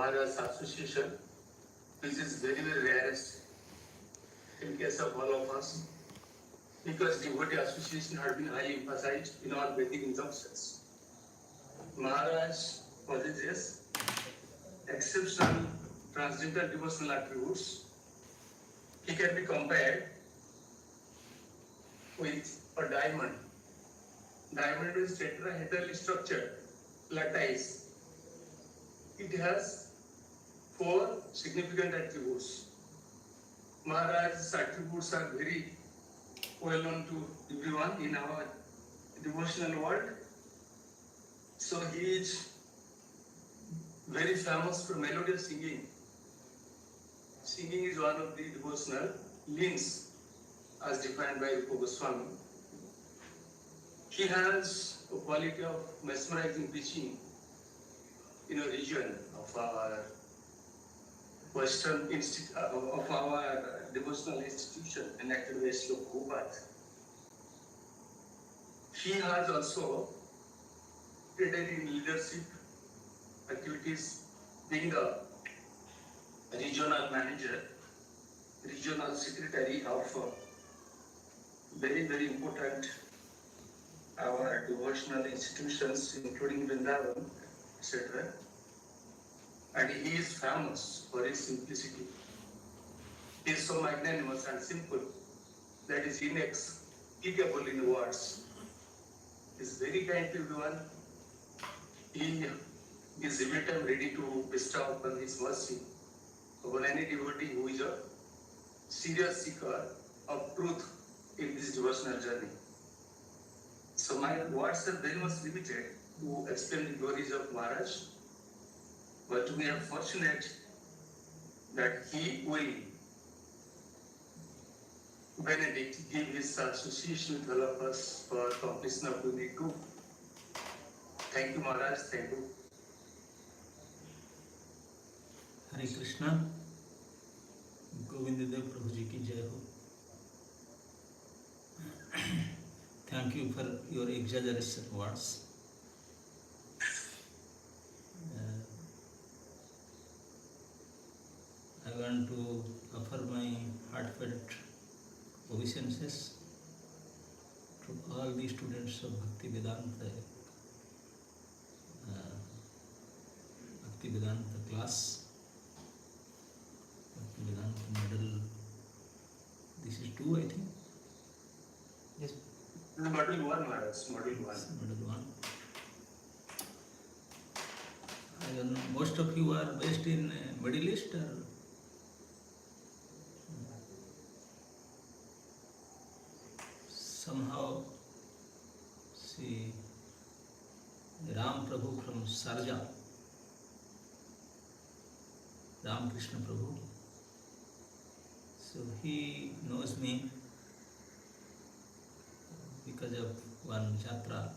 Maharaj's association, which is very, very rarest in case of all of us, because devotee association had been highly emphasized in all Vedic injunctions. Maharaj possesses exceptional transcendental devotional attributes. He can be compared with a diamond. Diamond is tetrahedrally structured, lattice. It has 4 significant attributes. Maharaj's attributes are very well known to everyone in our devotional world. So he is very famous for melodious singing. Singing is one of the devotional links as defined by Swami. He has a quality of mesmerizing preaching in a region of our Western of our devotional institution enacted by Srila. He has also aided in leadership activities, being the regional manager, regional secretary of very, very important our devotional institutions, including Vrindavan, etc. And he is famous for his simplicity. He is so magnanimous and simple that is inexplicable in words. He is very kind to everyone. He is every time ready to bestow upon his mercy upon any devotee who is a serious seeker of truth in this devotional journey. So my words are very much limited to explain the glories of Maharaj, but we are fortunate that he will, Benedict, give his association with all of us for completion of Unit 2. Thank you, Maharaj. Thank you. Hare Krishna. Govindadev Prabhuji ki jai ho. Thank you for your exaggerated words. I want to offer my heartfelt obeisances to all the students of Bhakti Vedanta class, Bhakti Vedanta medal. This is 2, I think. Yes. Model 1, Maharaj. Model 1. Model 1. I don't know, most of you are based in Middle East or somehow see Ram Prabhu from Sarja, Ram Krishna Prabhu. So he knows me because of one Jatra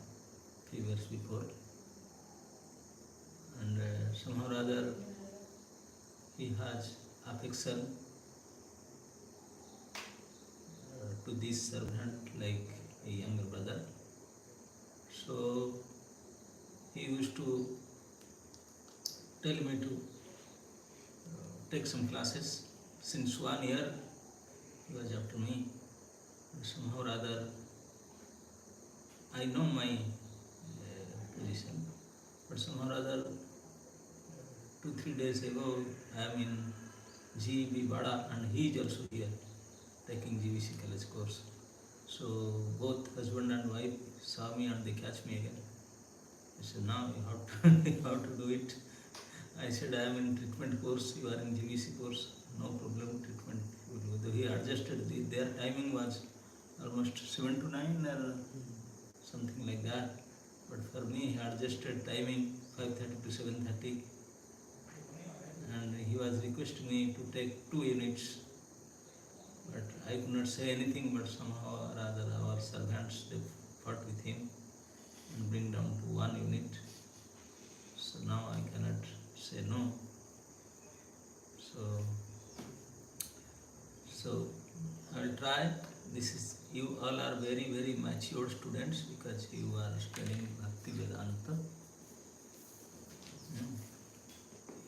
3 years before, and somehow or other he has affection to this servant like a younger brother. So he used to tell me to take some classes. Since 1 year he was after me. Somehow or other I know my position, but somehow or other 2-3 days ago I am in GEB Bada and he is also here taking GVC college course. So both husband and wife saw me and they catch me again. I said, now you have to do it. I said, I am in treatment course, you are in GVC course, no problem, treatment. He adjusted, their timing was almost 7 to 9 or something like that. But for me, he adjusted timing 5:30 to 7:30. And he was requesting me to take 2 units. But I could not say anything, but somehow or other our servants, they fought with him and bring down to 1 unit. So now I cannot say no. So I will try. This is, you all are very, very mature students because you are studying Bhakti Vedanta.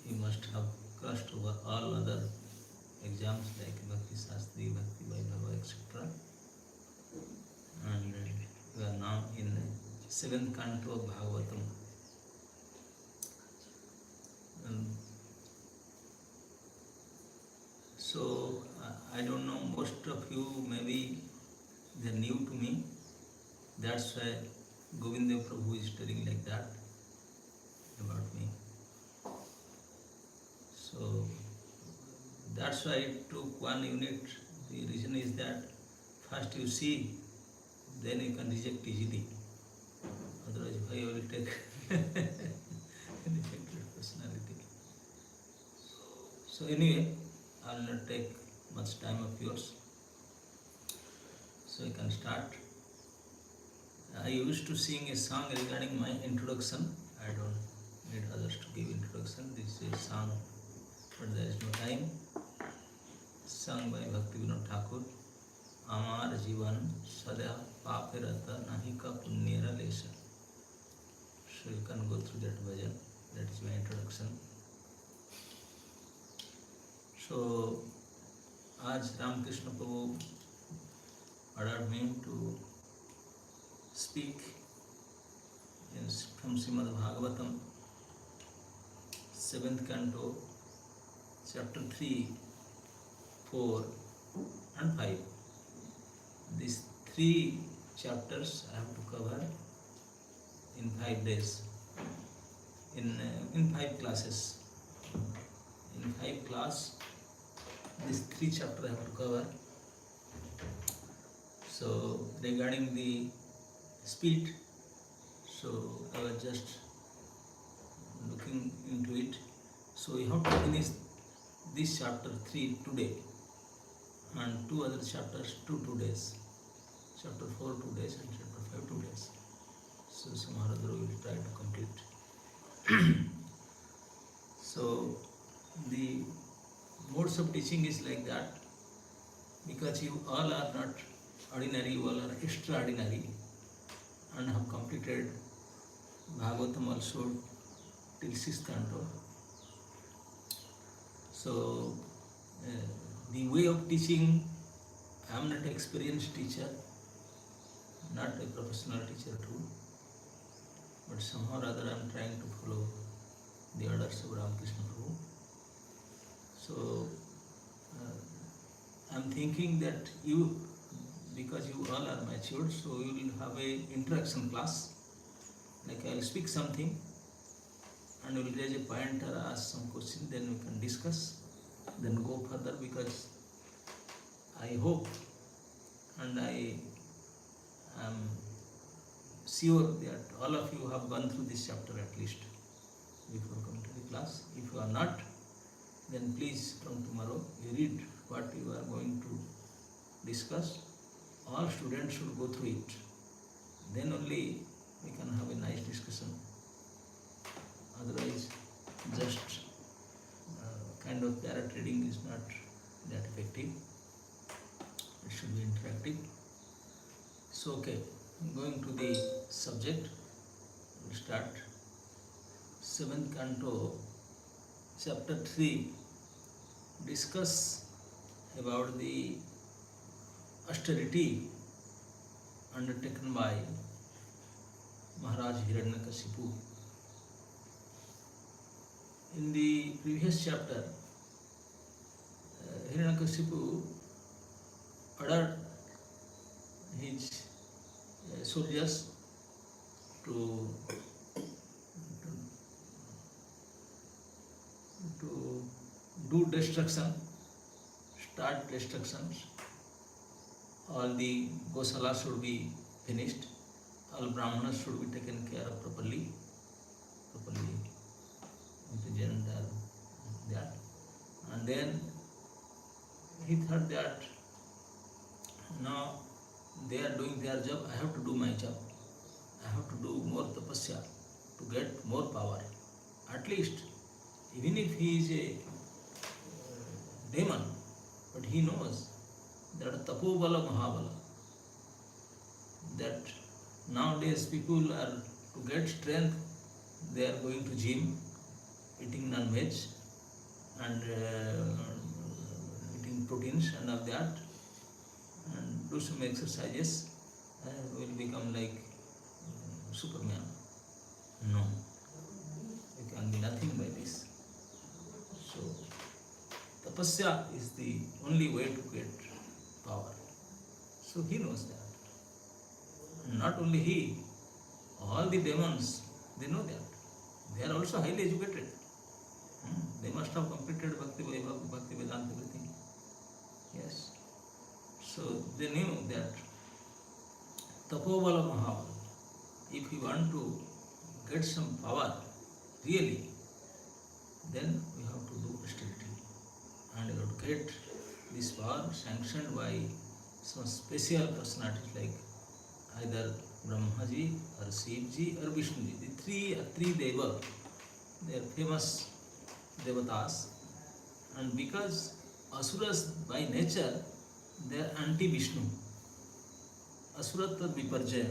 You must have crossed over all other exams like Bhakti Shastri, Bhakti Vaisnava, etc. And we are now in 7th Canto of Bhagavatam. So I don't know, most of you maybe they are new to me. That's why Govinda Prabhu is telling like that about me. So that's why it took 1 unit. The reason is that first you see, then you can reject easily. Otherwise, why you will take rejected personality. So anyway, I will not take much time of yours. So I can start. I used to sing a song regarding my introduction. I don't need others to give introduction. This is a song, but there is no time. Sung by Bhakti Vinod Thakur. Amar Jivan Sada Papirata Nahika Punyera Lesha. So you can go through that bhajan. That is my introduction. So, आज Ramakrishna Prabhu ordered me to speak from Srimad Bhagavatam, 7th Canto, chapter 3, 4 and 5. These 3 chapters I have to cover in 5 days, in 5 classes. In 5 class, these 3 chapters I have to cover. So regarding the speed, so I was just looking into it. So we have to finish this chapter 3 today, and 2 other chapters 2 days. Chapter 4 2 days and chapter 5 2 days. So somehow or other we will try to complete. So the modes of teaching is like that, because you all are not ordinary, you all are extraordinary, and have completed Bhagavatam also till 6th Canto. So the way of teaching, I am not an experienced teacher, not a professional teacher too, but somehow or other I am trying to follow the orders of Ramakrishna Prabhu. So I am thinking that you, because you all are matured, so you will have a interaction class. Like I will speak something and you will raise a point or ask some question, then we can discuss, then go further, because I hope and I am sure that all of you have gone through this chapter at least before coming to the class. If you are not, then please from tomorrow you read what you are going to discuss. All students should go through it. Then only we can have a nice discussion. Otherwise, just kind of parrot reading is not that effective. It should be interactive. So, okay, going to the subject, we'll start. 7th Canto, chapter 3, discuss about the austerity undertaken by Maharaj Hiranyakasipu. In the previous chapter, Hiranyakasipu ordered his soldiers to do destruction, start destructions. All the Gosalas should be finished, all Brahmanas should be taken care of properly imprisoned and that. And then he thought that now they are doing their job, I have to do my job. I have to do more tapasya to get more power. At least, even if he is a demon, but he knows that tapobala mahabala, that nowadays people are, to get strength, they are going to gym, eating non-veg, and eating proteins and all that, and do some exercises, will become like Superman. No, you can be nothing by this. So, tapasya is the only way to get power. So he knows that. And not only he, all the demons, they know that. They are also highly educated. They must have completed Bhakti Vaibhav, Bhakti Vedanta, everything. Yes. So they knew that Tapovala Mahabal, if you want to get some power, really, then we have to do austerity. And you have to get this power sanctioned by some special personalities like either Brahmaji or Shivji or Vishnuji. The three Deva, they are famous Devatas. And because Asuras by nature, they are anti-Vishnu. Asura tad viparjaya.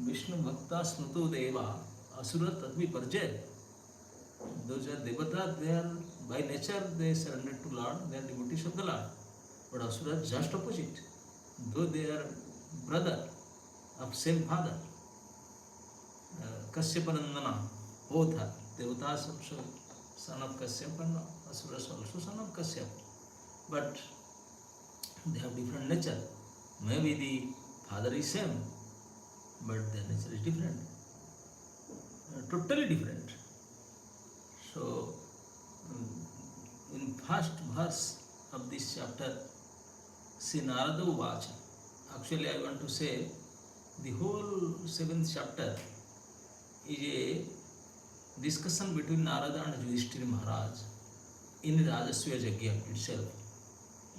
Vishnu Bhakta Snutu Deva, Asura tad viparjaya. Those are Devatas, they are by nature, they surrender to Lord, they are devotees of the Lord. But Asura is just opposite. Though they are brother of same father, Kasyapanandana, both are Devatas also son of Kasyap and Asuras also son of Kasyap. But they have different nature. Maybe the father is same, but their nature is different. Totally different. So, in first verse of this chapter, Sri Narada Uvacha. Actually, I want to say the whole 7th chapter is a discussion between Narada and Yudhishthira Maharaj in Rajasya Yajna itself.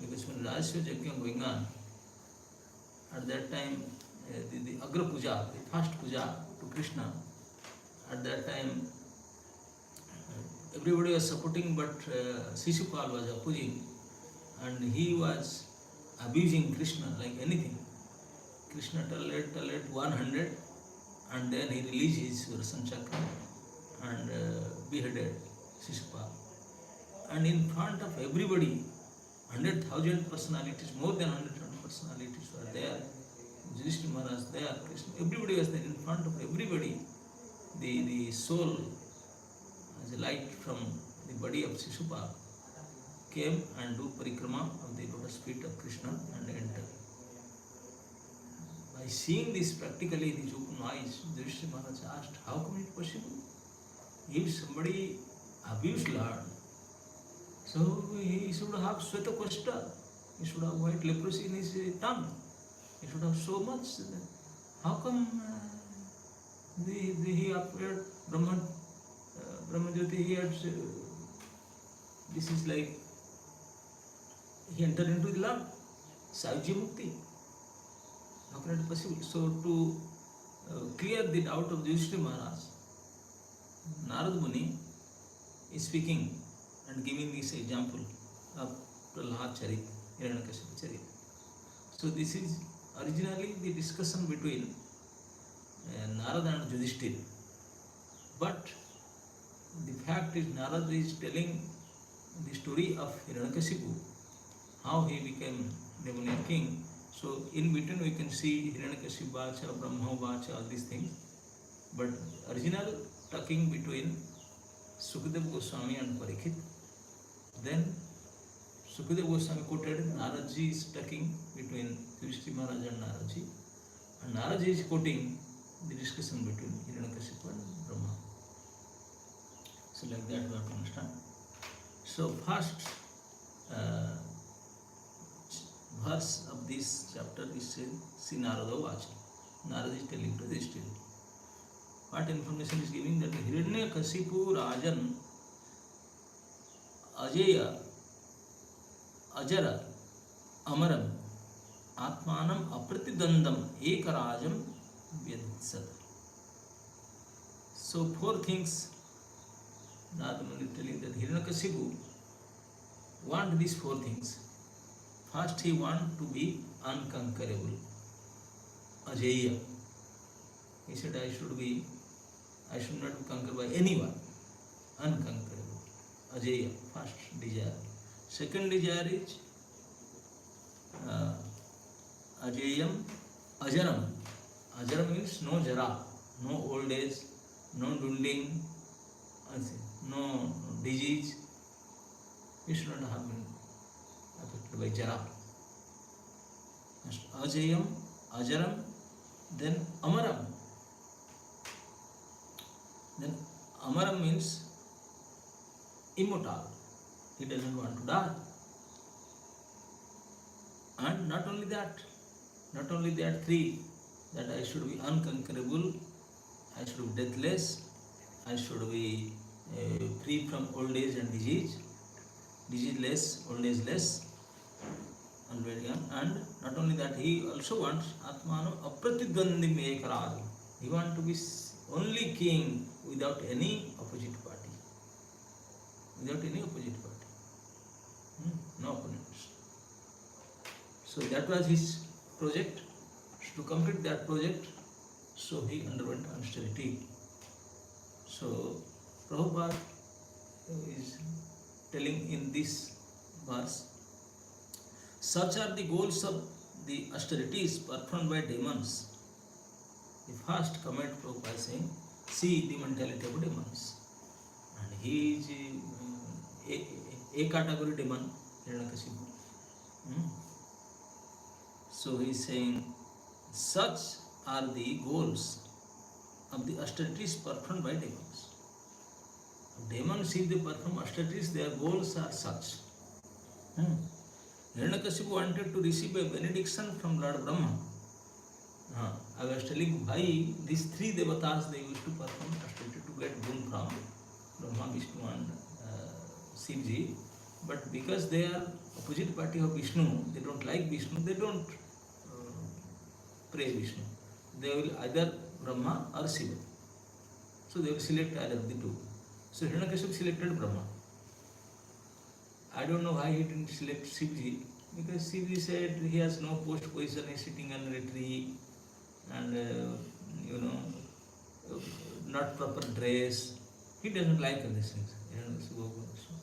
Because when Rajasya Yajna going on, at that time, the Agra Puja, the first puja to Krishna, at that time, everybody was supporting, but Shishupal was opposing, and he was abusing Krishna like anything. Krishna told 100, and then he released his Sudarshan Chakra and beheaded Shishupal. And in front of everybody, 100,000 personalities, more than 100,000 personalities were there. Yudhishthira Maharaj there, Krishna, everybody was there. In front of everybody, the soul, as a light from the body of Shishupal, came and do parikrama of the lotus feet of Krishna and entered. By seeing this practically in his open eyes, Yudhishthira Maharaj asked, how come it possible? If somebody abused Lord, so he should have Sweta Koshta, he should have white leprosy in his tongue, he should have so much. How come he appeared, Brahmajyoti, he had, this is like, he entered into the Lord, Saivji Mukti. How can it be possible? So to clear the doubt of Yudhishthira Maharaj, Narad Muni is speaking and giving this example of Prahlad Charit, Hiranyakasipu Charit. So this is originally the discussion between Narada and Yudhishthira. But the fact is Narada is telling the story of Hiranyakasipu, how he became demonic king. So in between we can see Hiranyakasipu Vacha, Brahma Vacha, all these things. But original talking between Sukadeva Goswami and Parikshit. Then Sukadeva Goswami quoted Naradji is talking between Yudhishthira Maharaj and Naradji. And Naradji is quoting the discussion between Hiranyakasipu and Brahma. So like that we have to understand. So first verse of this chapter is said, Sri Narada Vacha. Narada is telling to the story. What information is giving? That Hiranyakasipu Rajan Ajaya Ajara Amaram Atmanam Apratidandam Ekarajam Vyaditsat. So 4 things Narada Muni is telling, that Hiranyakasipu want these 4 things. First, he want to be unconquerable. Ajaya. He said, I should not be conquered by anyone. Unconquerable. Ajeya, first desire. Second desire is Ajeyam, Ajaram. Ajaram means no jara, no old age, no dwindling, no disease. We should not have been affected by jara. Ajayam, Ajaram, then Amaram. Then Amaram means immortal. He doesn't want to die. And not only that, three, that I should be unconquerable, I should be deathless, I should be free from old age and diseaseless, old age less, and very young. And not only that, he also wants Atmano Apratidvandim Ekarad. He wants to be only king without any opposite party. No opponents. So that was his project. To complete that project, so he underwent austerity. So Prabhupada is telling in this verse, such are the goals of the austerities performed by demons. The first comment Prabhupada is saying, see the mentality of demons. And he is a category demon, Hiranyakasipu. So he is saying, such are the goals of the austerities performed by demons. Demons, if they perform austerities, their goals are such. Hiranyakasipu wanted to receive a benediction from Lord Brahma. I was telling why these three devatas they used to perform austerity to get boon from Brahma, Vishnu and Shivji. But because they are opposite party of Vishnu, they don't like Vishnu, they don't pray Vishnu. They will either Brahma or Shiva. So they will select either of the two. So Hiranyakasipu selected Brahma. I don't know why he didn't select Shivji, because Shivji said he has no post position, he is sitting under a tree and not proper dress. He doesn't like all these things.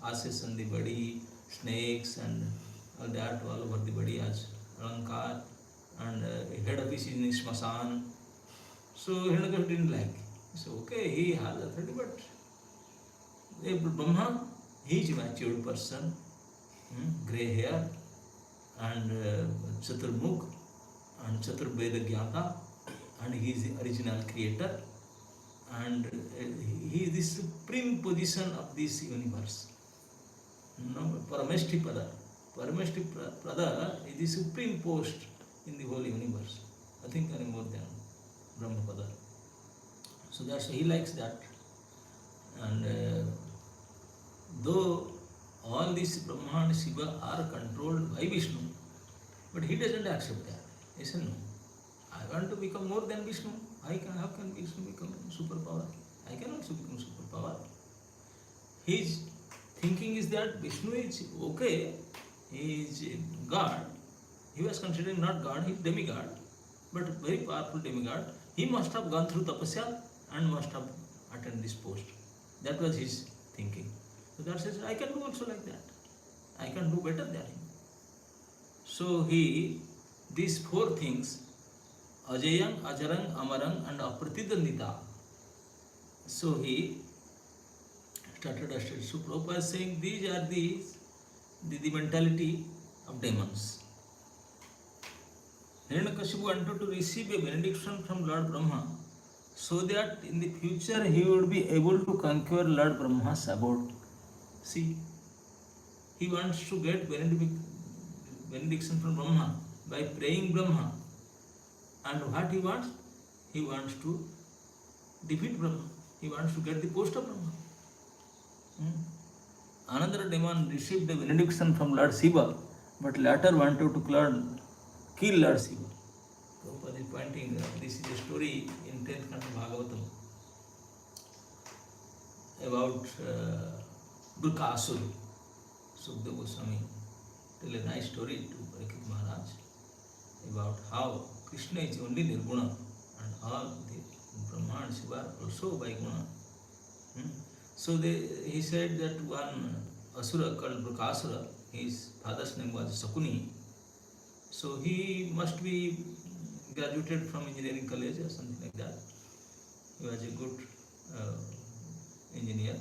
Ashes on the body, snakes and all that all over the body as alankar, and head office is in Smasan. So Hiranyakasipu didn't like. He said, okay, he has authority, but Brahma, he is a matured person, grey hair, and Chaturmukh, and Chaturveda Jnata, and he is the original creator, and he is the supreme position of this universe. Parameshti Pada is the supreme post in the whole universe. I think any more than Brahmapada. So that's he likes that. And though all these Brahma and Shiva are controlled by Vishnu, but he doesn't accept that. He said, no, I want to become more than Vishnu. How can Vishnu become superpower? I can also become superpower. His thinking is that Vishnu is okay, he is God. He was considering not God, he is demigod, but very powerful demigod. He must have gone through tapasya and must have attained this post. That was his thinking. So God says, I can do also like that. I can do better than him. So these four things, Ajayam, Ajarang, Amarang and Apratidandita. So he started austerity. So Prabhupada is saying these are the mentality of demons. Hiranyakasipu wanted to receive a benediction from Lord Brahma so that in the future he would be able to conquer Lord Brahma's abode. See, he wants to get benediction from Brahma by praying Brahma. And what he wants? He wants to defeat Brahma. He wants to get the post of Brahma. Another demon received the benediction from Lord Shiva, but later wanted to kill Lord Shiva. Prabhupada is pointing, this is a story in 10th Canto Bhagavatam about Durkasur. Sukadeva Goswami tell a nice story to Parikshit Maharaj about how Krishna is only Nirguna and all the Brahma and Shiva are also by Guna. So he said that one Asura called Brukasura. His father's name was Sakuni. So he must be graduated from engineering college or something like that. He was a good uh, engineer,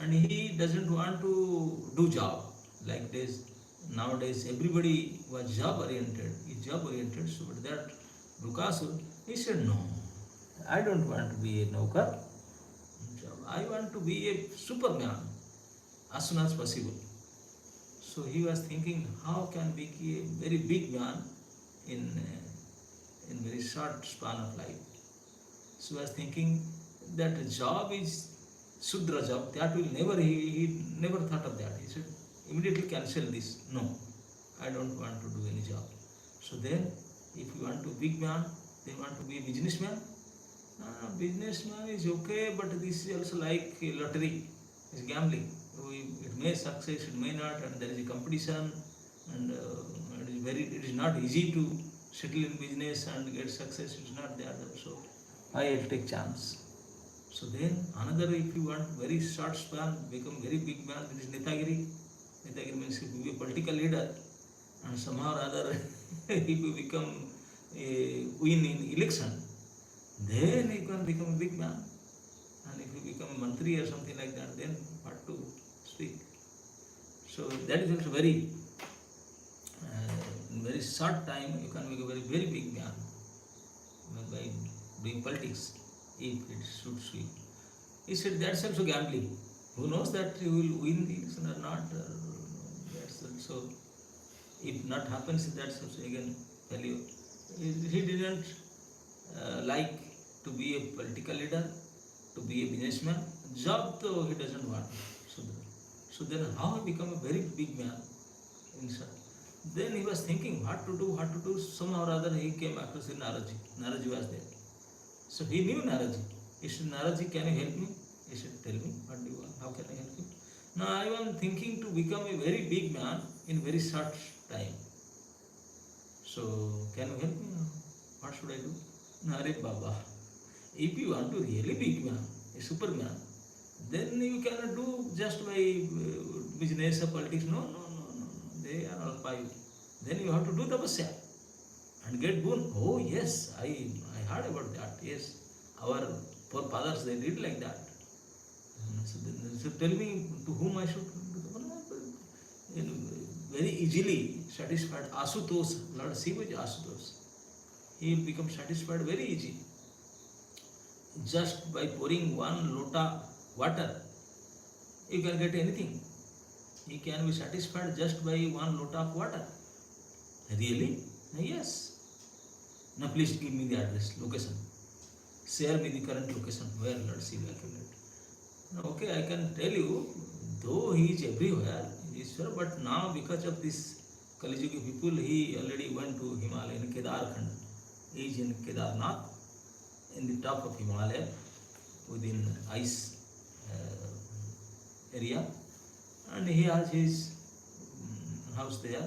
and he doesn't want to do job like this. Nowadays, everybody was job oriented. Is job oriented. So, but that Brukasur, he said, no, I don't want to be a Naukar. I want to be a superman as soon as possible. So he was thinking, how can be a very big man in very short span of life. So he was thinking that job is Sudra job, that will never, he never thought of that. He said, immediately cancel this. No, I don't want to do any job. So then, if you want to be big man, then you want to be a businessman. Businessman is okay, but this is also like a lottery, it's gambling. It may success, it may not, and there is a competition, and it is not easy to settle in business and get success. It's not there. So I will take chance. So then another, if you want very short span, become very big man, it is Netagiri. Netagiri means if you be a political leader, and somehow or other, if you become a win in election, then you can become a big man. And if you become a mantri or something like that, then what to speak. So that is also very, in very short time, you can become a very, very big man by doing politics, if it suits you. He said that's also gambling. Who knows that you will win the election or not? That's also, if not happens, that's also again failure. He didn't like to be a political leader, to be a businessman. Job though he doesn't want. So then how he become a very big man inside? Then he was thinking what to do. Somehow or other he came across Naraji. Naraji was there. So he knew Naraji. He said, Naraji, can you help me? He said, tell me, what do you want? How can I help you? Now I am thinking to become a very big man in very short time. So can you help me? What should I do? Nare Baba, if you want to really big man, a superman, then you cannot do just by business or politics. No. They are all five. Then you have to do tapasya and get boon. Oh yes, I heard about that. Yes, our forefathers, they did like that. So tell me to whom I should do. Very easily satisfied. Asutosh, Lord Shiva is Asutosh. He becomes satisfied very easy. Just by pouring one lota water, you can get anything. He can be satisfied just by one lota of water. Really? Yes. Now please give me the address, location. Share me the current location where Lord Shiva can get. Okay, I can tell you, though he is everywhere, he is sure, but now because of this Kali Yuga people, he already went to Himalaya in Kedarkhand. He is in Kedarnath, in the top of Himalaya, within ice area, and he has his house there,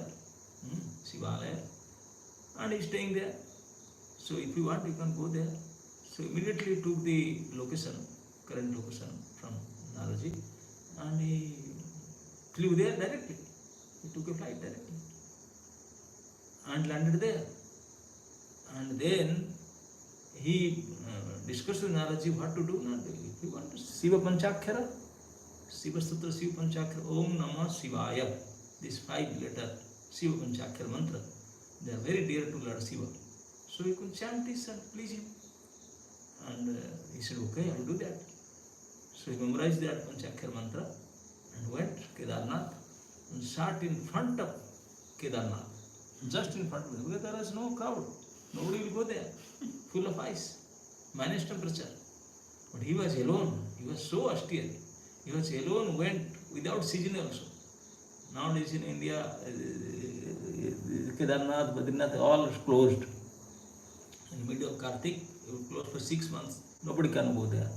Shivalaya, and he is staying there. So if you want, you can go there. So immediately took the location, current location from Naraji, and he flew there directly. He took a flight directly and landed there. And then he discussed with Naraji what to do. If you want to Shiva Panchakshara, Shiva Sutra, Shiva Panchakshara, Om Namah Shivaya, these 5 letter Shiva Panchakshara mantra, they are very dear to Lord Shiva. So you could chant this and please him. And he said, okay, I will do that. So he memorized that Panchakshara mantra and went Kedarnath and sat in front of Kedarnath, just in front of him, because there was no crowd. Nobody will go there, full of ice, minus temperature. But he was alone. He was so austere. He was alone, went without season also. Nowadays in India, Kedarnath, Badrinath, all is closed. In the middle of Kartik, it will close for 6 months. Nobody can go there.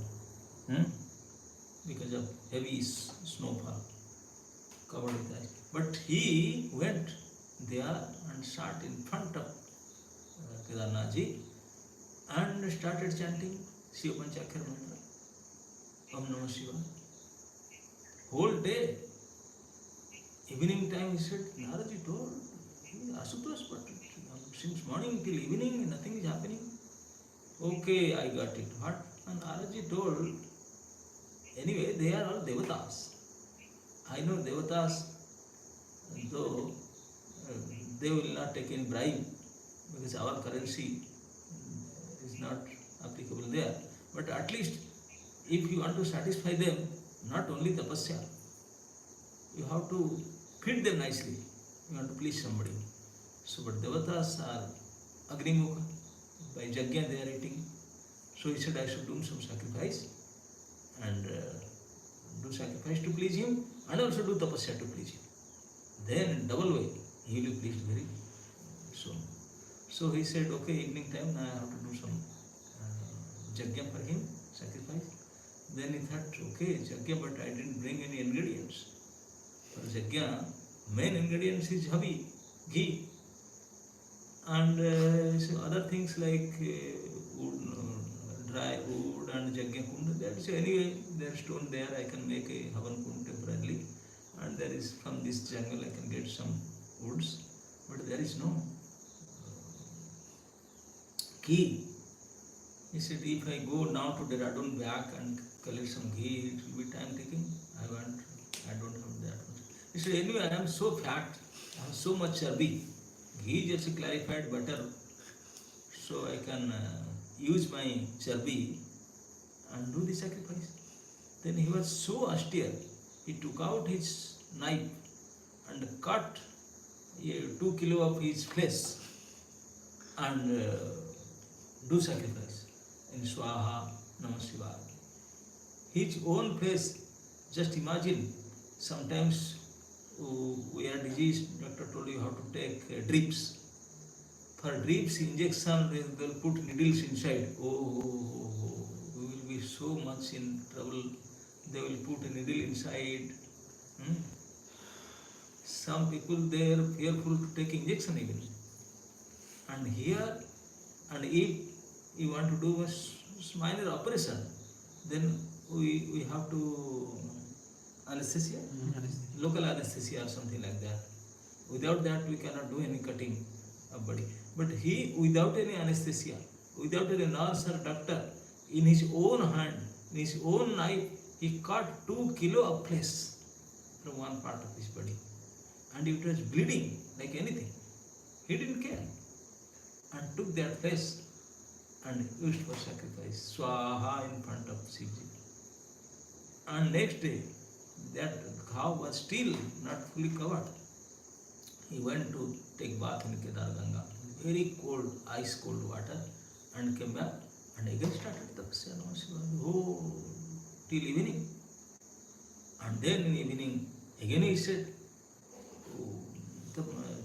Because of heavy snowfall, covered with ice. But he went there and sat in front of Kedarnathji and started chanting Shiva Panchakshara mantra, Om Namah Shiva. Whole day Evening time, he said, Naraji told, Asutosh, but since morning till evening, nothing is happening. Okay, I got it. What? And Naraji told, anyway, they are all devatas. I know devatas, though they will not take in bribe because our currency is not applicable there. But at least if you want to satisfy them, not only tapasya, you have to feed them nicely. You want to please somebody. So, but devatas are agrimukha. By yajna they are eating. So he said I should do some sacrifice and do sacrifice to please him and also do tapasya to please him. Then in double way he will be pleased very soon. So he said, okay, evening time I have to do some yajna for him, sacrifice. Then he thought, okay, yajna, but I didn't bring any ingredients. For yajna, main ingredients is ghee, and so other things like wood, dry wood and yajna kund. That's anyway, they are stone there. I can make a havan kund temporarily, and there is from this jungle I can get some woods, but there is no ghee. He said, if I go now to Dehradun back and collect some ghee, it will be time taking. I don't have that much. He said, anyway, I am so fat, I have so much charbi. Ghee is just clarified butter, so I can use my charbi and do the sacrifice. Then he was so austere, he took out his knife and cut 2 kilo of his flesh and do sacrifice in Swaha Namah Shivaya. His own face, just imagine, sometimes we are diseased, doctor told you how to take drips. For drips, injection, they will put needles inside. Oh, we will be so much in trouble. They will put a needle inside. Some people, they are fearful to take injection even. And here, and if you want to do a minor operation, then we have to anesthesia, local anesthesia or something like that. Without that, we cannot do any cutting of body. But he, without any anesthesia, without any nurse or doctor, in his own hand, in his own knife, he cut 2 kilo of flesh from one part of his body. And it was bleeding like anything. He didn't care. And took that flesh and used for sacrifice. Swaha in front of Shivji. And next day, that cow was still not fully covered. He went to take bath in Kedar Ganga. Very cold, ice cold water, and came back and again started tapasya. Oh, till evening. And then in evening, again he said,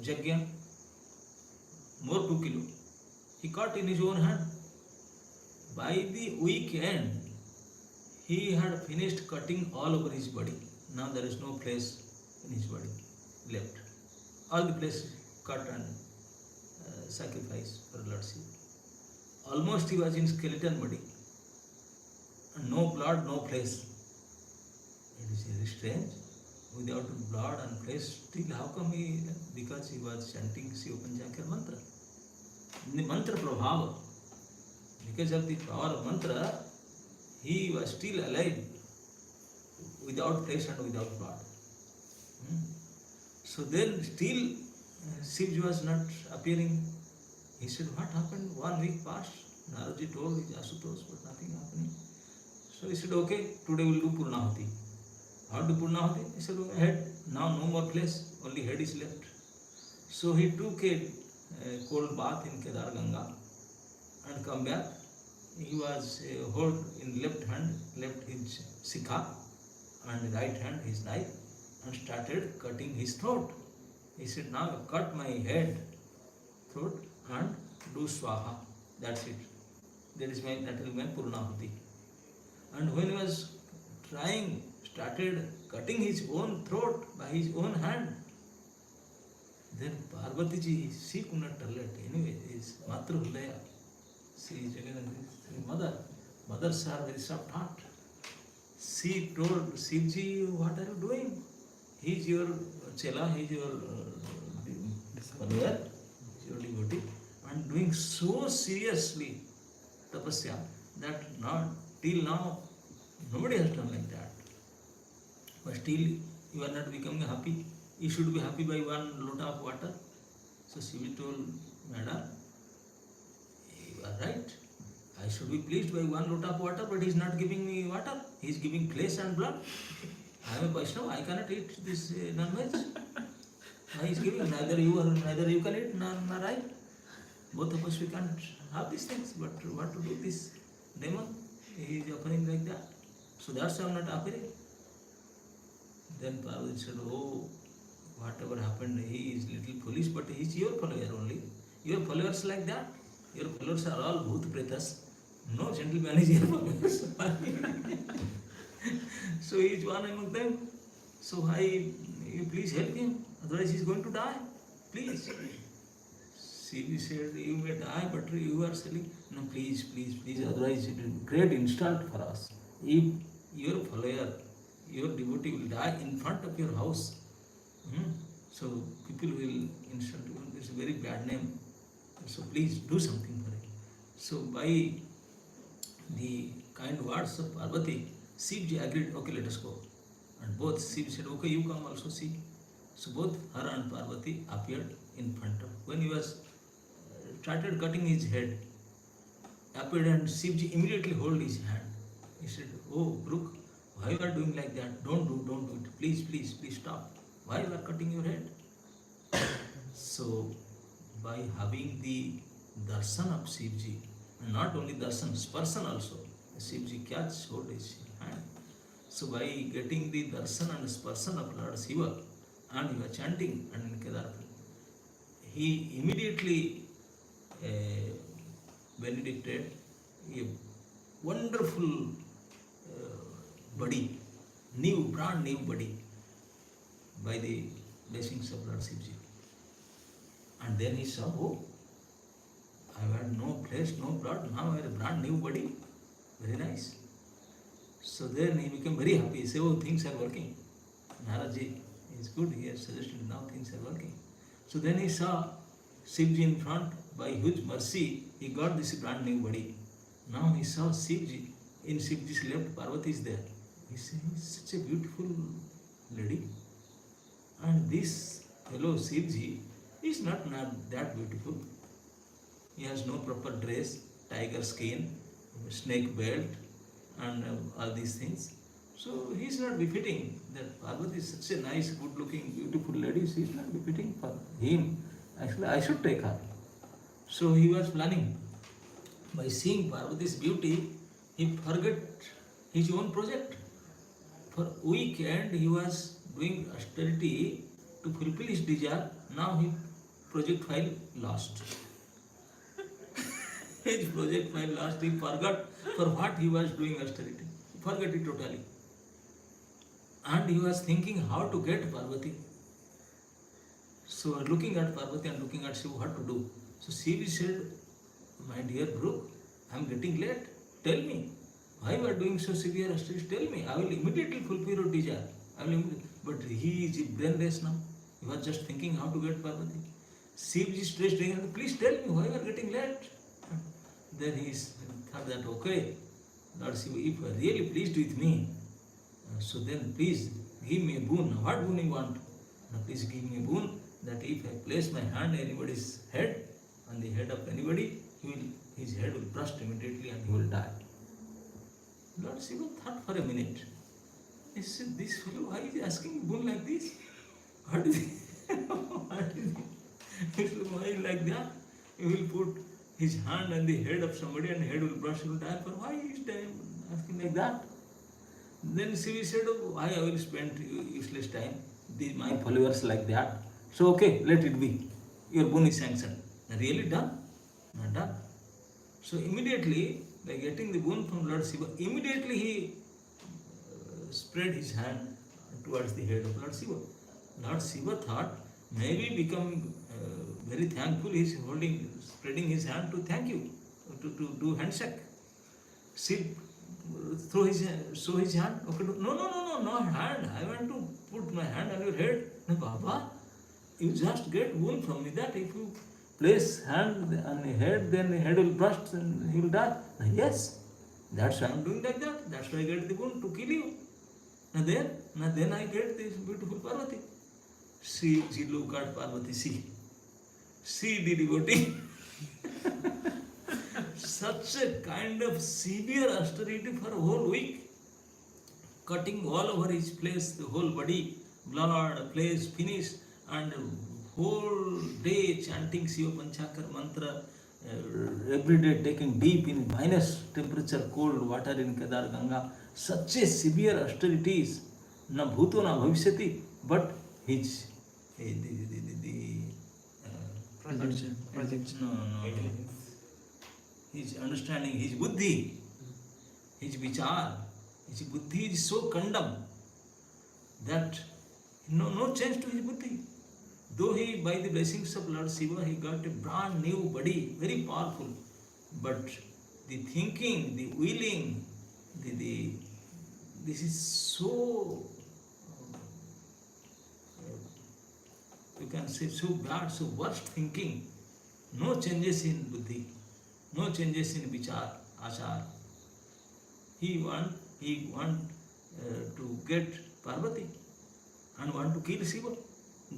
Jagya, more 2 kilo. He caught in his own hand. By the weekend, he had finished cutting all over his body. Now there is no flesh in his body left. All the flesh cut and sacrificed for Lord Shiva. Almost he was in skeleton body. And no blood, no flesh. It is very strange. Without blood and flesh, still how come he? Because he was chanting Shiva Panchakhar mantra. The mantra prabhava. Because of the power of mantra, he was still alive without flesh and without blood. So then still Shivji was not appearing. He said, what happened? 1 week passed. Naraji told his Asutosh, but nothing happening. So he said, okay, today we'll do Purnahuti. How to Purnahuti? He said, head. Now no more flesh, only head is left. So he took a cold bath in Kedar Ganga and come back. He was hold in left hand, left his sikha, and right hand his knife, and started cutting his throat. He said, now cut my head, throat, and do swaha. That's it. That will my Purnahuti. And when he was started cutting his own throat by his own hand, then Parvati ji, she could not tolerate. Anyway, his Matru Hulaya, she is mother. Mothers are very soft heart. She told Shivji, what are you doing? he is your chela, he is your follower, your devotee, and doing so seriously tapasya that not till now nobody has done like that. But still you are not becoming happy. You should be happy by one lota of water. So Shiva told, Madam, you are right. I should be pleased by one lota of water, but he is not giving me water. He is giving flesh and blood. I am a Vaisnava. I cannot eat this non-veg. He is giving neither you can eat nor I. Both of us we can't have these things. But what to do? This demon, he is offering like that. So that's why I am not offering. Then Parvati said, oh, whatever happened, he is little foolish, but he is your follower only. Your followers like that. Your followers are all bhoot pretas. No gentleman is your followers. So he is one among them. So why you please help him? Otherwise he is going to die. Please. She said, you may die, but you are selling. No, please, please, please. Otherwise it is great insult for us. If your follower, your devotee will die in front of your house, so people will insult you. It's a very bad name. So please do something for it. So by the kind words of Parvati, Shivji agreed, okay, let us go. And both Shiv said, okay, you come also see. So both her and Parvati appeared in front of. When he was started cutting his head, appeared and Shivji immediately hold his hand. He said, oh, Brook, why you are doing like that? Don't do it. Please, please, please stop. Why you are cutting your head? So, by having the darshan of Shivji, and not only darshan, sparshan also, Shivji catch hold his hand. So, by getting the darshan and sparshan of Lord Shiva, and he was chanting and in Kedarpur, he immediately benedicted a wonderful body, brand new body, by the blessings of Lord Shivji. And then he saw, oh, I had no flesh, no blood, now I have a brand new body. Very nice. So then he became very happy. He said, oh, things are working. Naraji is good, he has suggested now things are working. So then he saw Shivji in front. By huge mercy, he got this brand new body. Now he saw Shivji. In Shivji's left, Parvati is there. He said, such a beautiful lady. And this fellow Shivji is not that beautiful. He has no proper dress, tiger skin, snake belt, and all these things. So he is not befitting. That Parvati is such a nice, good-looking, beautiful lady. She is not befitting for him. Actually, I should take her. So he was planning. By seeing Parvati's beauty, he forgot his own project. For a weekend, he was doing austerity to fulfill his desire. Now his project file lost. His project file lost. He forgot for what he was doing austerity. He forgot it totally. And he was thinking how to get Parvati. So looking at Parvati and looking at Shiva, what to do? So Shiva said, my dear Brook, I am getting late. Tell me, why you are doing so severe austerity? Tell me, I will immediately fulfill your desire. But he is brainless now. He was just thinking how to get Parvati. Shivji stressed again, please tell me, why you are getting late? Then he thought that, okay, Lord Shiva, if you are really pleased with me, so then please give me a boon. What boon you want? Now please give me a boon that if I place my hand on anybody's head, on the head of anybody, his head will burst immediately and he will die. Lord Shiva thought for a minute. He said, this fellow, why is he asking boon like this? What is he? He said, why like that? He will put his hand on the head of somebody and head will burst and die. For why he is asking like that? Then Shiva said, oh, why I will spend useless time? My followers like that. So okay, let it be. Your boon is sanctioned. Really done? Not done. So immediately, by getting the boon from Lord Shiva, immediately he spread his hand towards the head of Lord Shiva. Lord Shiva thought, maybe become very thankful, he is spreading his hand to thank you, to do handshake. Shiva show his hand. Okay, no hand. I want to put my hand on your head. No, Baba, you just get boon from me that if you place hand on the head, then the head will burst and he will die. Yes, that's why I am doing like that. That's why I get the boon to kill you. Now then I get this beautiful Parvati. She look at Parvati, see the devotee. Such a kind of severe austerity for a whole week, cutting all over his place, the whole body, blood, place, finish, and whole day chanting Shiva Panchakar mantra, every day taking deep in minus temperature cold water in Kedar Ganga. Such a severe austerities, na bhuto na bhavishyati, but his Projection. no. His understanding, his buddhi, his vichar, his buddhi is so condemned that no change to his buddhi. Though he, by the blessings of Lord Shiva, he got a brand new body, very powerful, but the thinking, the willing, this is so, you can say so bad, so worst thinking. No changes in buddhi, no changes in vichar, achar. He want to get Parvati and want to kill Shiva.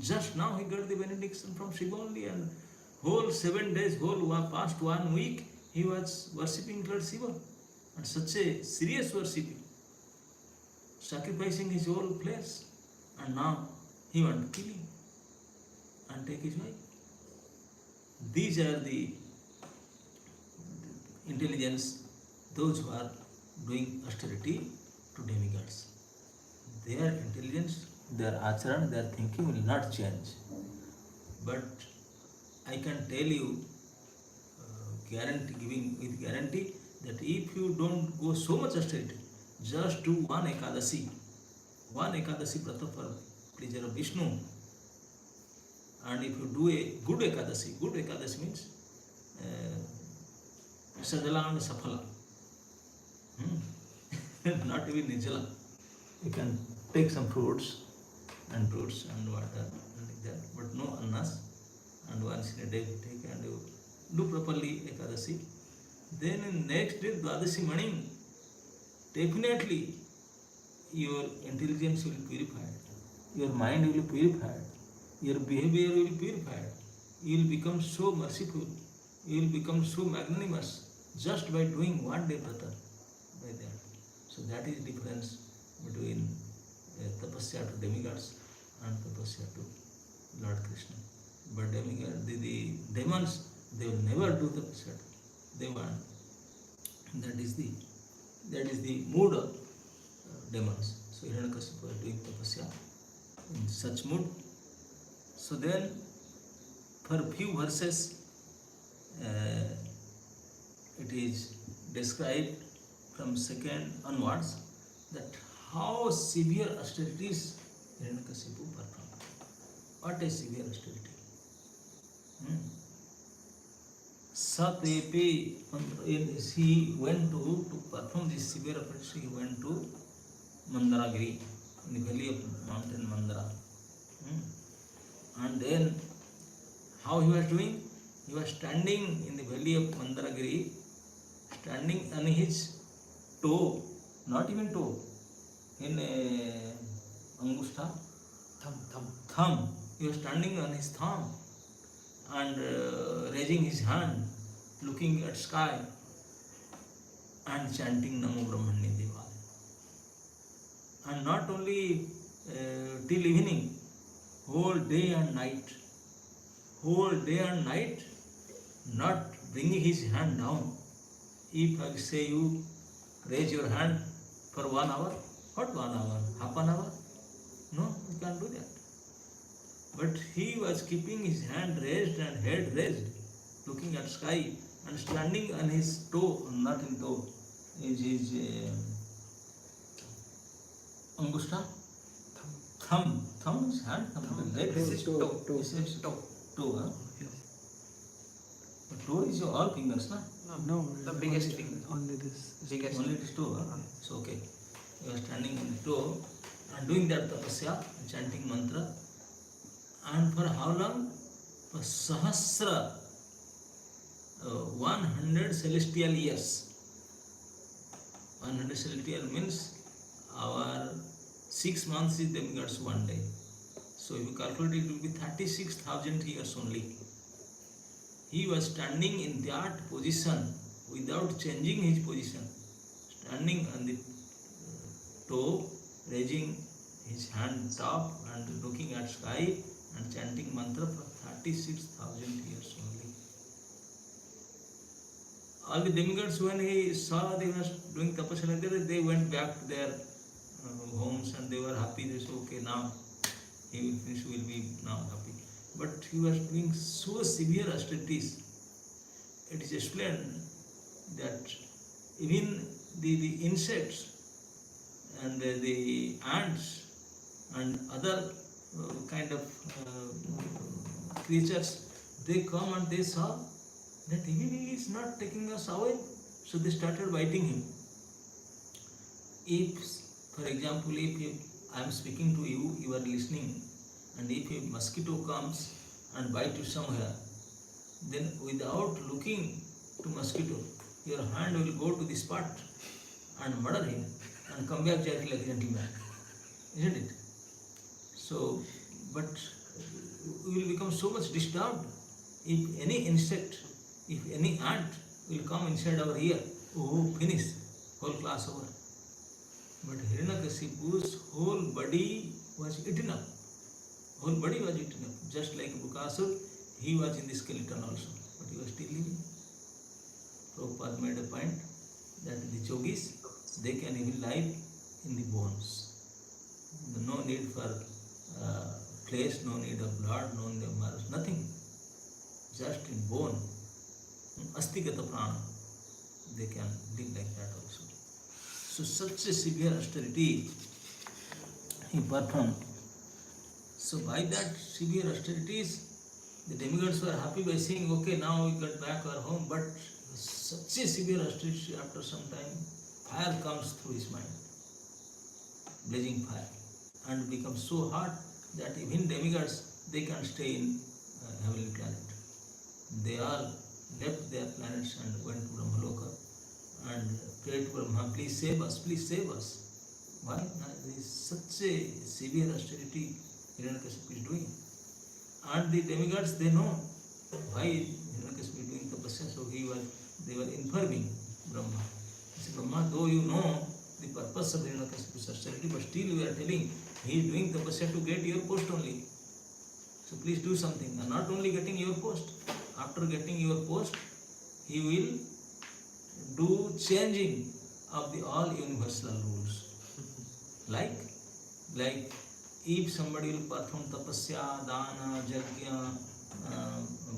Just now he got the benediction from Shiva only, and whole 7 days, past 1 week, he was worshipping Lord Shiva, and such a serious worshipping, sacrificing his whole place, and now he want to kill him and take his wife. These are the intelligence, those who are doing austerity to demigods. Their intelligence, their acharan, their thinking will not change. But I can tell you, giving with guarantee, that if you don't go so much austerity, just do one Ekadasi Vrata for pleasure of Vishnu, and if you do a good Ekadasi means Sajala and Safala, not even Nijala. You can take some fruits and water and like that, but no annas, and once in a day you take and you do properly Ekadasi. Then in next day, Dwadasi morning, definitely your intelligence will be purified, your mind will be purified, your behavior will be purified, you will become so merciful, you will become so magnanimous just by doing one day Vrata, by that. So that is difference between tapasya to demigods and tapasya to Lord Krishna. But the demons, they will never do tapasya. They want. That is the mood of demons. So Hiranyakasipu are doing tapasya in such mood. So then, for few verses, it is described from second onwards that how severe austerities Hiranyakasipu performed. What a severe austerity. Satepe, he went to perform this severe austerity, he went to Mandaragiri, in the valley of mountain Mandara. And then, how he was doing? He was standing in the valley of Mandaragiri, standing on his toe, not even toe, in Angusta, thumb. He was standing on his thumb and raising his hand, looking at sky and chanting Namo Brahmanya Devaya. And not only till evening, whole day and night, not bringing his hand down. If I say you raise your hand for 1 hour, what 1 hour? Half an hour? No, you can't do that. But he was keeping his hand raised and head raised, looking at sky and standing on his toe, not in toe, is his Angusta? Thumb is hand, leg. This is toe. Toe, huh? Yes. But toe is your all fingers, na? No, The biggest finger. Only this. Biggest. Only this toe, huh? So okay. You are standing on the toe and doing that tapasya, chanting mantra. And for how long? For Sahasra, 100 celestial years. 100 celestial means our 6 months is demigods one day. So if you calculate, it will be 36,000 years only. He was standing in that position without changing his position, standing on the toe, raising his hand top and looking at sky and chanting mantra for 36,000 years only. All the demigods, when he saw they were doing tapasya like that, they went back to their homes and they were happy. They said, okay, now he will finish, we will be now happy. But he was doing so severe austerities. It is explained that even the insects and the ants and other kind of creatures, they come and they saw that even he is not taking us away, so they started biting him. If, for example, if I am speaking to you, you are listening, and if a mosquito comes and bites you somewhere, then without looking to mosquito, your hand will go to the spot and murder him and come back gently like a gentleman, isn't it? So, but we will become so much disturbed if any insect, if any ant will come inside our ear. Oh, finish, whole class over. But Hiranyakasipu's whole body was eaten up. Whole body was eaten up. Just like Bukasur, he was in the skeleton also, but he was still living. Prabhupada made a point that the yogis, they can even live in the bones. No need for flesh, no need of blood, no need of marrow, nothing. Just in bone, astigata prana, they can live like that also. So such a severe austerity he performed. So by that severe austerities, the demigods were happy by saying, okay, now we got back our home, but such a severe austerity, after some time, fire comes through his mind, blazing fire, and becomes so hot that even demigods, they can stay in heavenly planet. They all left their planets and went to Brahmaloka and prayed to Brahma, please save us, please save us. Why? There is such a severe austerity Hiranyakasipu is doing. And the demigods, they know why Hiranyakasipu is doing tapasya, so they were informing Brahma. He said, Brahma, though you know the purpose of Hiranyakasipu's austerity, but still you are telling he is doing tapasya to get your post only. So please do something. And not only getting your post, after getting your post, he will do changing of the all universal rules. Like if somebody will perform tapasya, dana, yajna,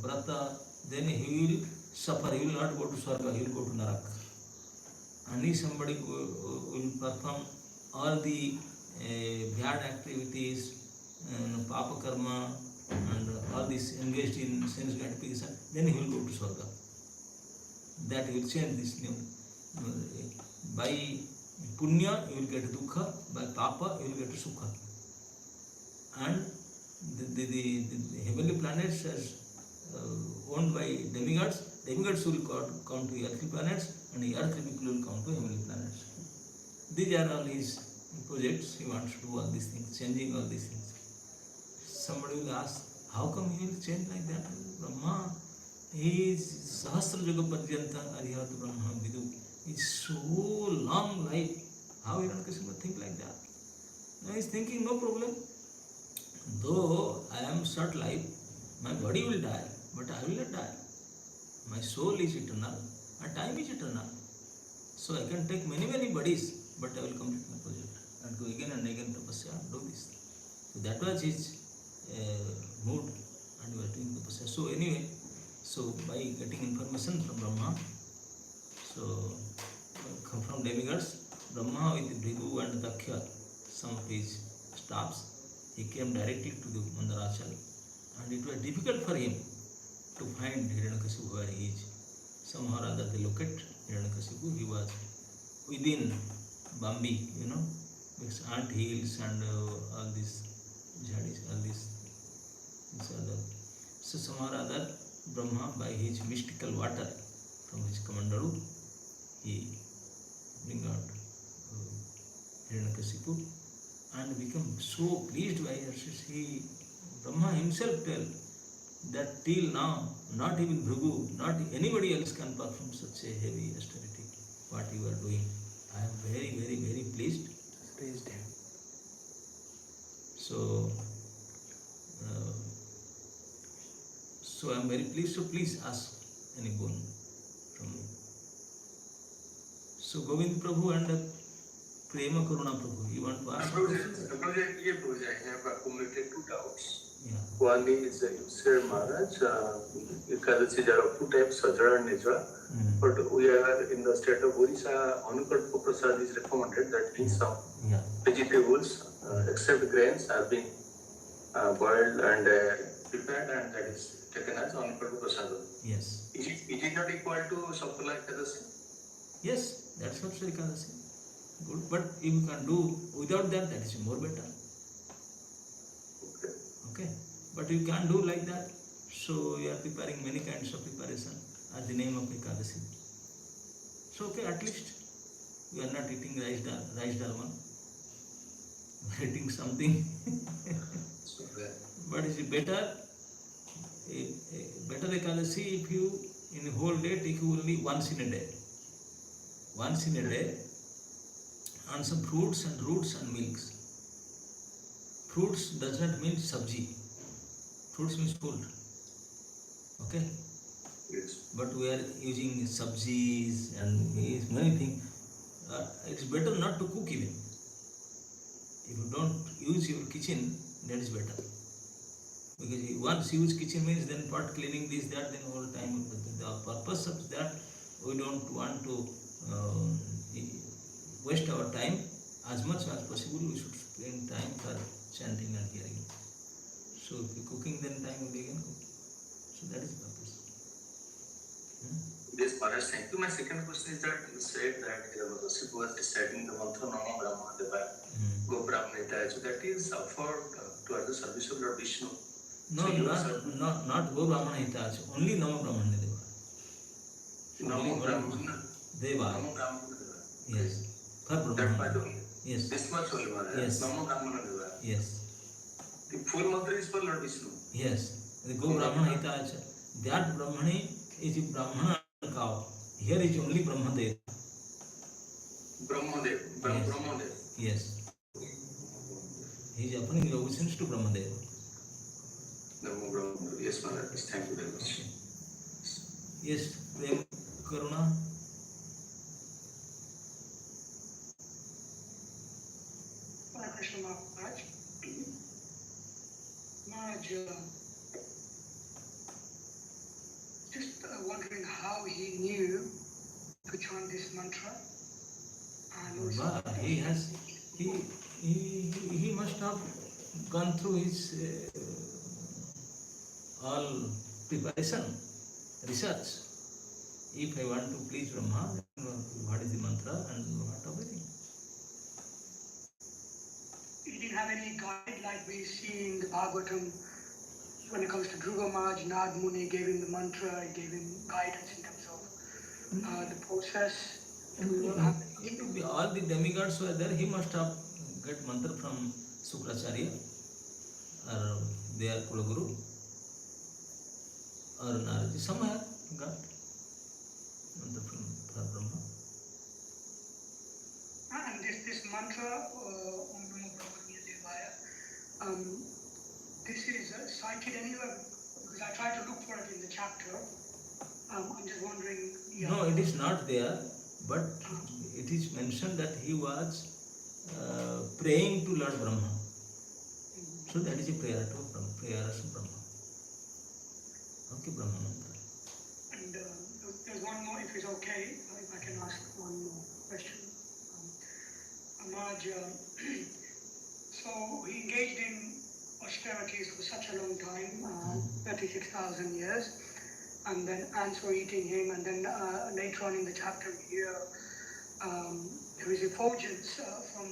vrata, then he will suffer, he will not go to Swarga, he will go to Narak. And if somebody will perform all the bad activities, papa karma, and all this engaged in sense gratification, then he will go to Swarga. That he will change this name. By punya, you will get dukha, by papa, you will get sukha. And the heavenly planets as owned by demigods, demigods will come to earthly planets, and the earthly people will come to heavenly planets. These are all his projects. He wants to do all these things, changing all these things. Somebody will ask, how come he will change like that? Brahma, he is Sahasra Yoga Padyanta Arihata Brahma Vidu. It's so long life. How Hiranyakasipu think like that? Now he is thinking, no problem. Though I am short life, my body will die, but I will not die. My soul is eternal, and time is eternal. So I can take many bodies, but I will complete my project and go again and again tapasya and do this. So that was his mood, and we are doing tapasya. So anyway, so by getting information from Brahma, so from demigods, Brahma with Bhrigu and Daksha, some of his staffs, he came directly to the Mandarachal, and it was difficult for him to find Hiranyakasipu where he is. Somehow or other they locate Hiranyakasipu. He was within Bambi, Because ant hills and all these jadis, all these other. So somehow or other, Brahma by his mystical water from his kamandalu, he bring out Hiranyakasipu and become so pleased by her. He, Brahma himself tell that till now, not even Bhrigu, not anybody else can perform such a heavy austerity. What you are doing, I am very, very, very pleased. Praised him. So, so I am very pleased. So please ask any boon from me. So Govind Prabhu and Prema Karuna Prabhu, you want to ask? Prabhuji, I have accumulated two doubts. Yeah. One is you said Maharaj, Ekadashi there are two types, Sajara and Nijra. But we are in the state of Odisha, Anukalpa Prasad is recommended. That means some vegetables, except grains, are being boiled and prepared, and that is taken as Anukalpa Prasad. Yes. Is it not equal to Sapala Ekadashi? Yes, that's what Sri Kathas. Good, but if you can do without that, that is more better. Okay. Okay, but you can't do like that. So you are preparing many kinds of preparation at the name of Ekadasi. So okay, at least you are not eating rice dalma. You are eating something. But is it better? Better Ekadasi if you in a whole day take only once in a day. Once in a day, and some fruits and roots and milks. Fruits does not mean sabji. Fruits means food. Okay? Yes. But we are using sabjis and many things. It's better not to cook even. If you don't use your kitchen, that is better. Because once you use kitchen means then pot cleaning this, that, then all time. The purpose of that, we don't want to waste our time. As much as possible, we should spend time for chanting and hearing. So if you're cooking, then time will begin cook. So that is the purpose. Yes, Maharaj, thank you. My second question is that you said that Hiranyakasipu was reciting the mantra Nama Brahma Deva Go Brahmanita. So that is offered to the service of Lord Vishnu. No, so not Go Brahmana Hitachi, only Nama Brahmana Deva. Nama Brahmana Deva. Nama Brahmana Deva. Yes. For That Brahmana. part only. Yes. This much only, Maharaj. Yes. Nama Brahmana Deva. Yes. The full mantra is for Lord Vishnu. Yes. The Go Brahmana Hitachi. That Brahmani is a Brahmana cow. Here is only Brahmadev. Brahmadev. Yes. Brahmadev. Yes. He is offering obeisance to Brahmadev. Namo Brahma. Yes, Maharaj. Thank you very much. Yes, Prem Karuna. Hare Krishna Maharaj. Maharaj, just wondering how he knew to chant this mantra. And also, He must have gone through his all preparation, research. If I want to please Brahma, what is the mantra and what everything. he didn't have any guide like we see in the Bhagavatam. When it comes to Dhruva Maharaj, Nag Muni gave him the mantra, he gave him guidance in terms of the process. All the demigods were there. He must have got mantra from Sukracharya or their Kulaguru or Naraji. Somewhere got mantra from Brahma. And this mantra, Om Namo Brahmanya Devaya, this is cited anywhere because I tried to look for it in the chapter. I'm just wondering. Yeah. No, it is not there, but it is mentioned that he was praying to Lord Brahma. So that is a prayer to Brahma, prayer to Brahma. Okay, Brahma mantra. And there's one more, if it's okay, if I can ask one more question. Maharaj, so he engaged in austerities for such a long time, 36,000 years, and then ants were eating him, and then later on in the chapter we hear there is effulgence from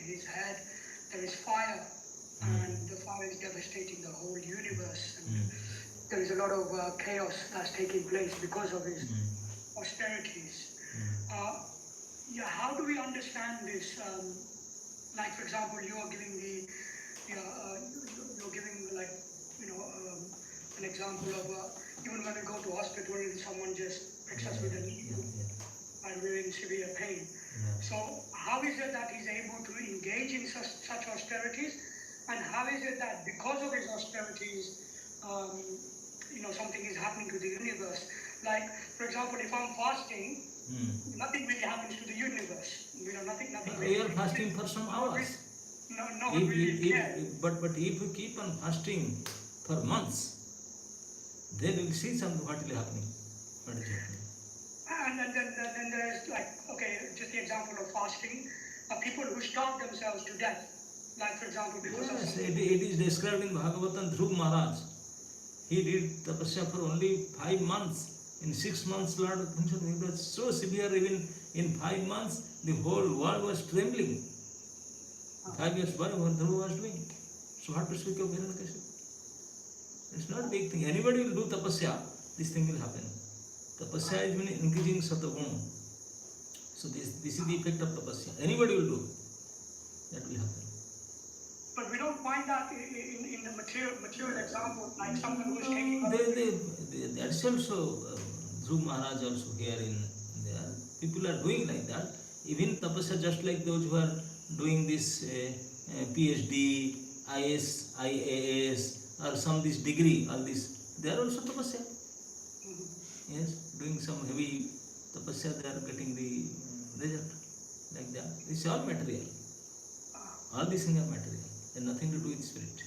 his head, there is fire, and the fire is devastating the whole universe. And there is a lot of chaos that's taking place because of his austerities. Yeah, how do we understand this? Like, for example, you are giving you're giving like, an example of even when we go to hospital and someone just pricks us with a needle and we're in severe pain. So how is it that he's able to engage in such austerities, and how is it that because of his austerities, something is happening to the universe? Like, for example, if I'm fasting, nothing really happens to the universe. Nothing really. We are fasting for some hours. No one really cares. But if you keep on fasting for months, then you will see something what will happening. What is happening? And then there's like, okay, just the example of fasting, people who starve themselves to death. Like, for example, because Yes, of... it is described in Bhagavatam. Dhruv Maharaj, he did tapasya for only 5 months. In 6 months, Lord himself, it was so severe, even in 5 months, the whole world was trembling. 5 years, what Dhruva was doing? So what to speak of Hiranyakasipu? It's not a big thing. Anybody will do tapasya, this thing will happen. Tapasya is mean increasing sataguna. So this is the effect of tapasya. Anybody will do, that will happen. But we don't find that in the material example, like someone who is taking up... That's also Dhruv Maharaj also here in there. People are doing like that. Even tapasya, just like those who are doing this PhD, IS, IAS, or some this degree, all this, they are also tapasya. Yes, doing some heavy tapasya, they are getting the result like that. It's all material. All these things are material. They have nothing to do with spirit.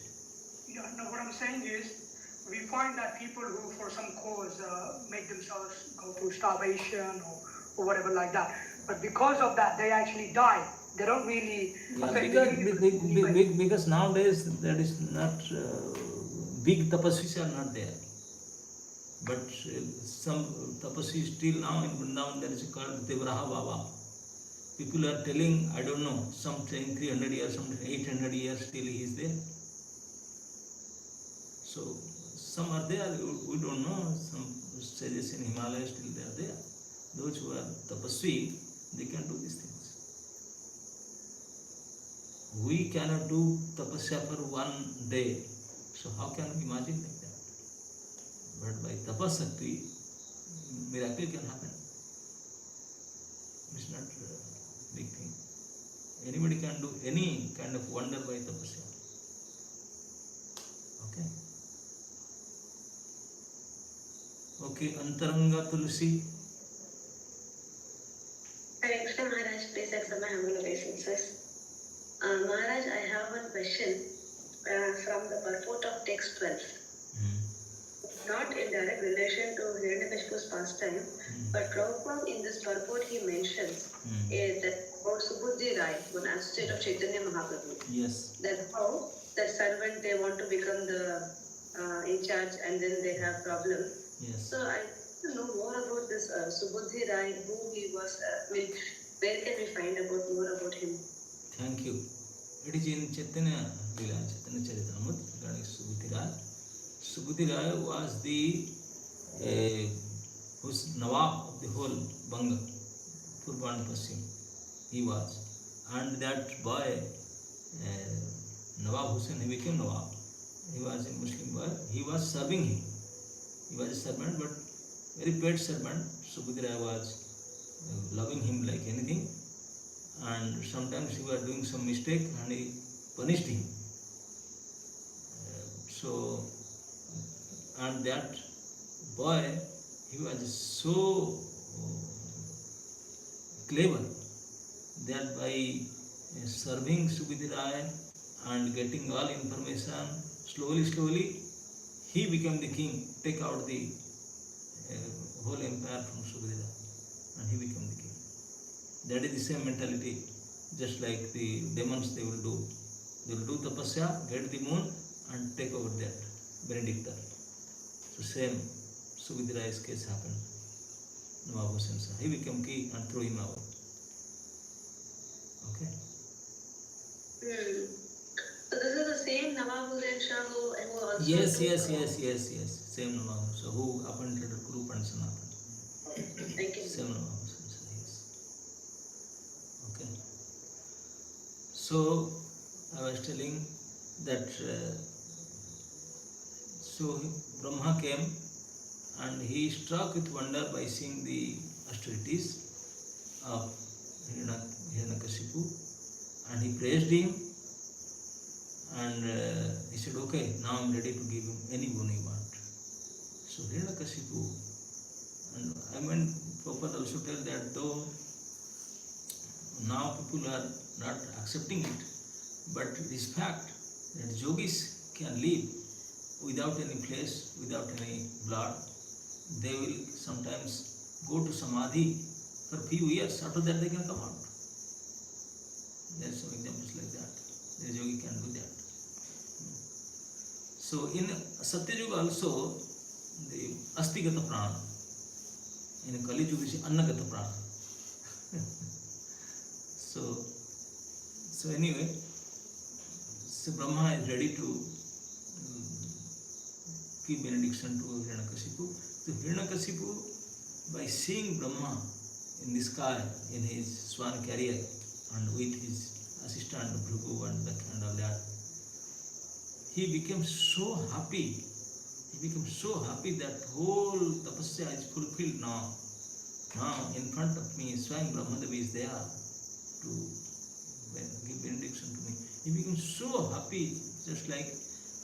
Yeah, no, what I'm saying is, we find that people who, for some cause, make themselves go through starvation or whatever like that. But because of that, they actually die. They don't really affect because nowadays that is not big tapasvis are not there. But some tapasvis still now in Vrindavan there is called Devraha Baba. People are telling, I don't know, some saying 300 years, some 800 years still he is there. So some are there, we don't know. Some sages in Himalaya still they are there. Those who are tapasvi, they can do these things. We cannot do tapasya for 1 day. So how can we imagine like that? But by tapasakti, miracle can happen. It's not a big thing. Anybody can do any kind of wonder by tapasya. Okay. Okay, Antaranga Tulsi. Hare Krishna Maharaj, please accept my humble obeisances. Maharaj, I have one question from the purport of text 12. Not in direct relation to Hiranyakasipu's pastime, but Prabhupada in this purport he mentions that about Subudhi Rai, one associate of Chaitanya Mahaprabhu. Yes. That how that servant they want to become the in charge and then they have problem. Yes. So I want to know more about this Subudhi Rai, who he was. Where can we find out more about him? Thank you. It is in Chaitanya Lila, Chaitanya Charitamrita regarding Subudhi Rai. Subudhi Rai was the who's Nawab of the whole Banga, Purba and Paschim. He was. And that boy, Nawab Hussain, he became Nawab. He was a Muslim boy. He was serving him. He was a servant, but very pet servant. Subudhi Rai was loving him like anything. And sometimes he was doing some mistake and he punished him. And that boy, he was so clever that by serving Subudhi Rai and getting all information, slowly, he became the king, take out the whole empire from Subudhi Rai, and he became the king. That is the same mentality, just like the demons they will do. They will do tapasya, get the moon, and take over that, Benediction. So same, Subudhi Rai's case happened. Nawab Hussain, he became king and threw him out. Okay. So this is the same Navabuddha Shah who also Yes. Same Namahusa who appointed Guru and Sanatana. Thank you. Same Namahusa, yes. Okay. So I was telling that so Brahma came and he struck with wonder by seeing the austerities of Hiranyakasipu, and he praised him, and he said, okay, now I'm ready to give him any boon he wants. So Hiranyakasipu, and I mean, Prabhupada also tell that though now people are not accepting it, but this fact that yogis can live without any flesh, without any blood, they will sometimes go to samadhi for a few years, after that they can come out. There are some examples like that. The yogi can do that. So in Satya Yuga also, the Astigata Prana, in Kali Yuga is Annagata Prana. So anyway, so Brahma is ready to give benediction to Hiranyakasipu. So Hiranyakasipu, by seeing Brahma in the sky, in his swan carrier, and with his assistant Bhrigu and all that, he became so happy. He became so happy that whole tapasya is fulfilled now. Now in front of me, Swami Brahmadevi is there to give benediction to me. He became so happy, just like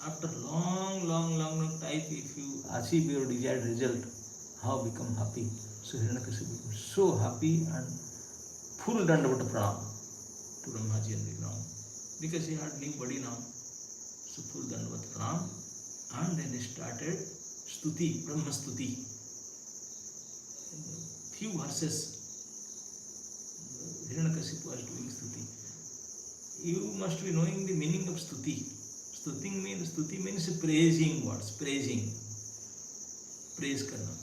after long time, if you achieve your desired result, how become happy. So Hiranyakasipu became so happy and full dandavata pranam to Brahmaji on the ground, because he had new body now. So full dandavata pranam, and then he started stuti, Brahma stuti. Few verses, Hiranyakasipu was doing stuti. You must be knowing the meaning of stuti. Stuti means praising words, praising, praise karna.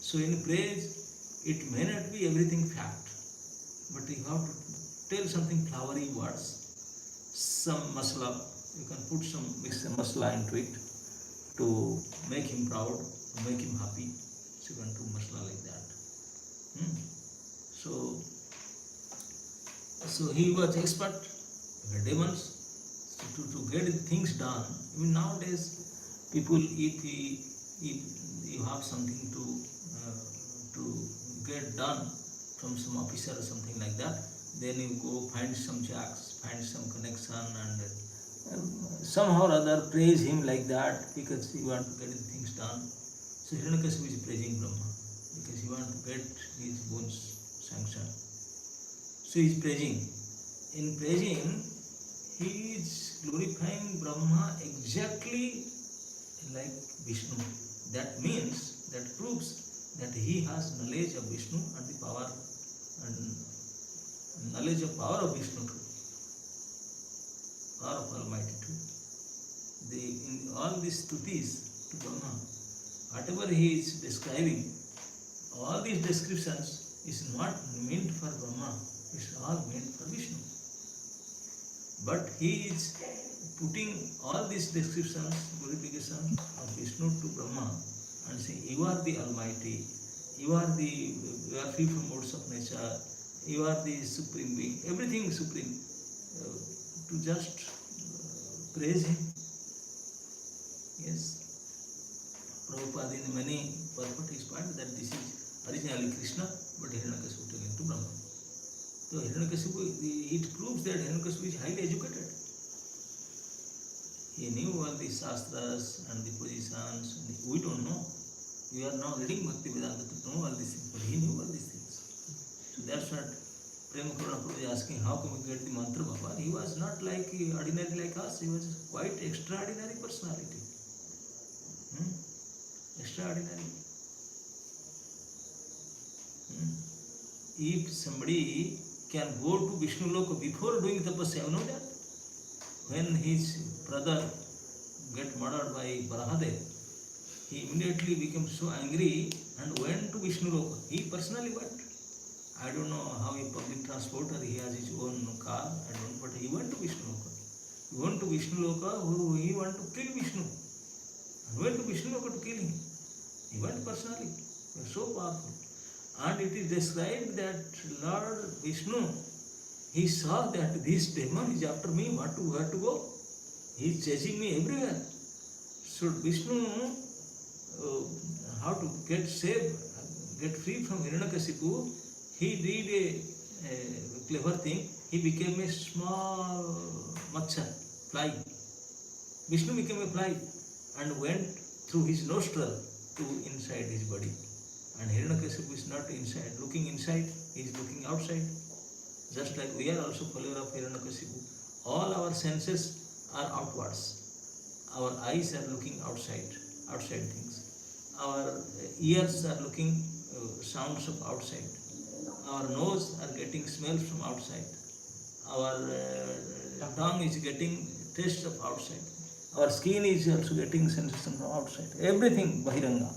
So in praise, it may not be everything fact, but you have to tell something flowery words, some masala, you can put some mix masala into it to make him proud, to make him happy. So you can do masala like that. So he was expert, demons, to get things done. Even nowadays, people, if you have something to get done from some officer or something like that, then you go find some jacks, find some connection, and somehow or other praise him like that, because you want to get things done. So Hiranyakasipu is praising Brahma because he wants to get his boons sanctioned. So he is praising. In praising, he is glorifying Brahma exactly like Vishnu. That means, that proves that he has knowledge of Vishnu and the power and knowledge of power of Vishnu too, power of Almighty too. In all these stutis to Brahma, whatever he is describing, all these descriptions is not meant for Brahma, it's all meant for Vishnu. But he is putting all these descriptions, glorification of Vishnu to Brahma, and saying, you are the Almighty, you are free from modes of nature, you are the Supreme Being, everything Supreme, to just praise him. Yes. Prabhupada in many purport explained that this is originally Krishna, but Hiranyakasipu telling to Brahma. So Hiranyakasipu, it proves that Hiranyakasipu is highly educated. He knew all the shastras and the positions. We don't know. We are now reading Bhakti Vedanta to know all these things, but he knew all these things. So that's what Prema Karuna Prabhu is asking, how can we get the mantra, Baba? He was not like ordinary like us. He was quite extraordinary personality. Extraordinary. If somebody can go to Vishnu Loka before doing tapasya, you know that? When his brother got murdered by Barahadev, he immediately became so angry and went to Vishnu Loka. He personally went I don't know how he public transport or he has his own car, I don't know, but he went to Vishnu Loka. He went to Vishnu Loka, he went to kill Vishnu. He went to Vishnu Loka to kill him. He went personally. He was so powerful. And it is described that Lord Vishnu, he saw that this demon is after me, where to go? He is chasing me everywhere. So Vishnu, how to get free from Hiranyakasipu, he did a clever thing. He became a small matsya, fly. Vishnu became a fly and went through his nostril to inside his body. And Hiranyakasipu is not inside, looking inside, he is looking outside. Just like we are also follower of Hiranyakasipu. All our senses are outwards. Our eyes are looking outside things. Our ears are looking sounds of outside. Our nose are getting smells from outside. Our tongue is getting taste of outside. Our skin is also getting sensation from outside. Everything Bahiranga.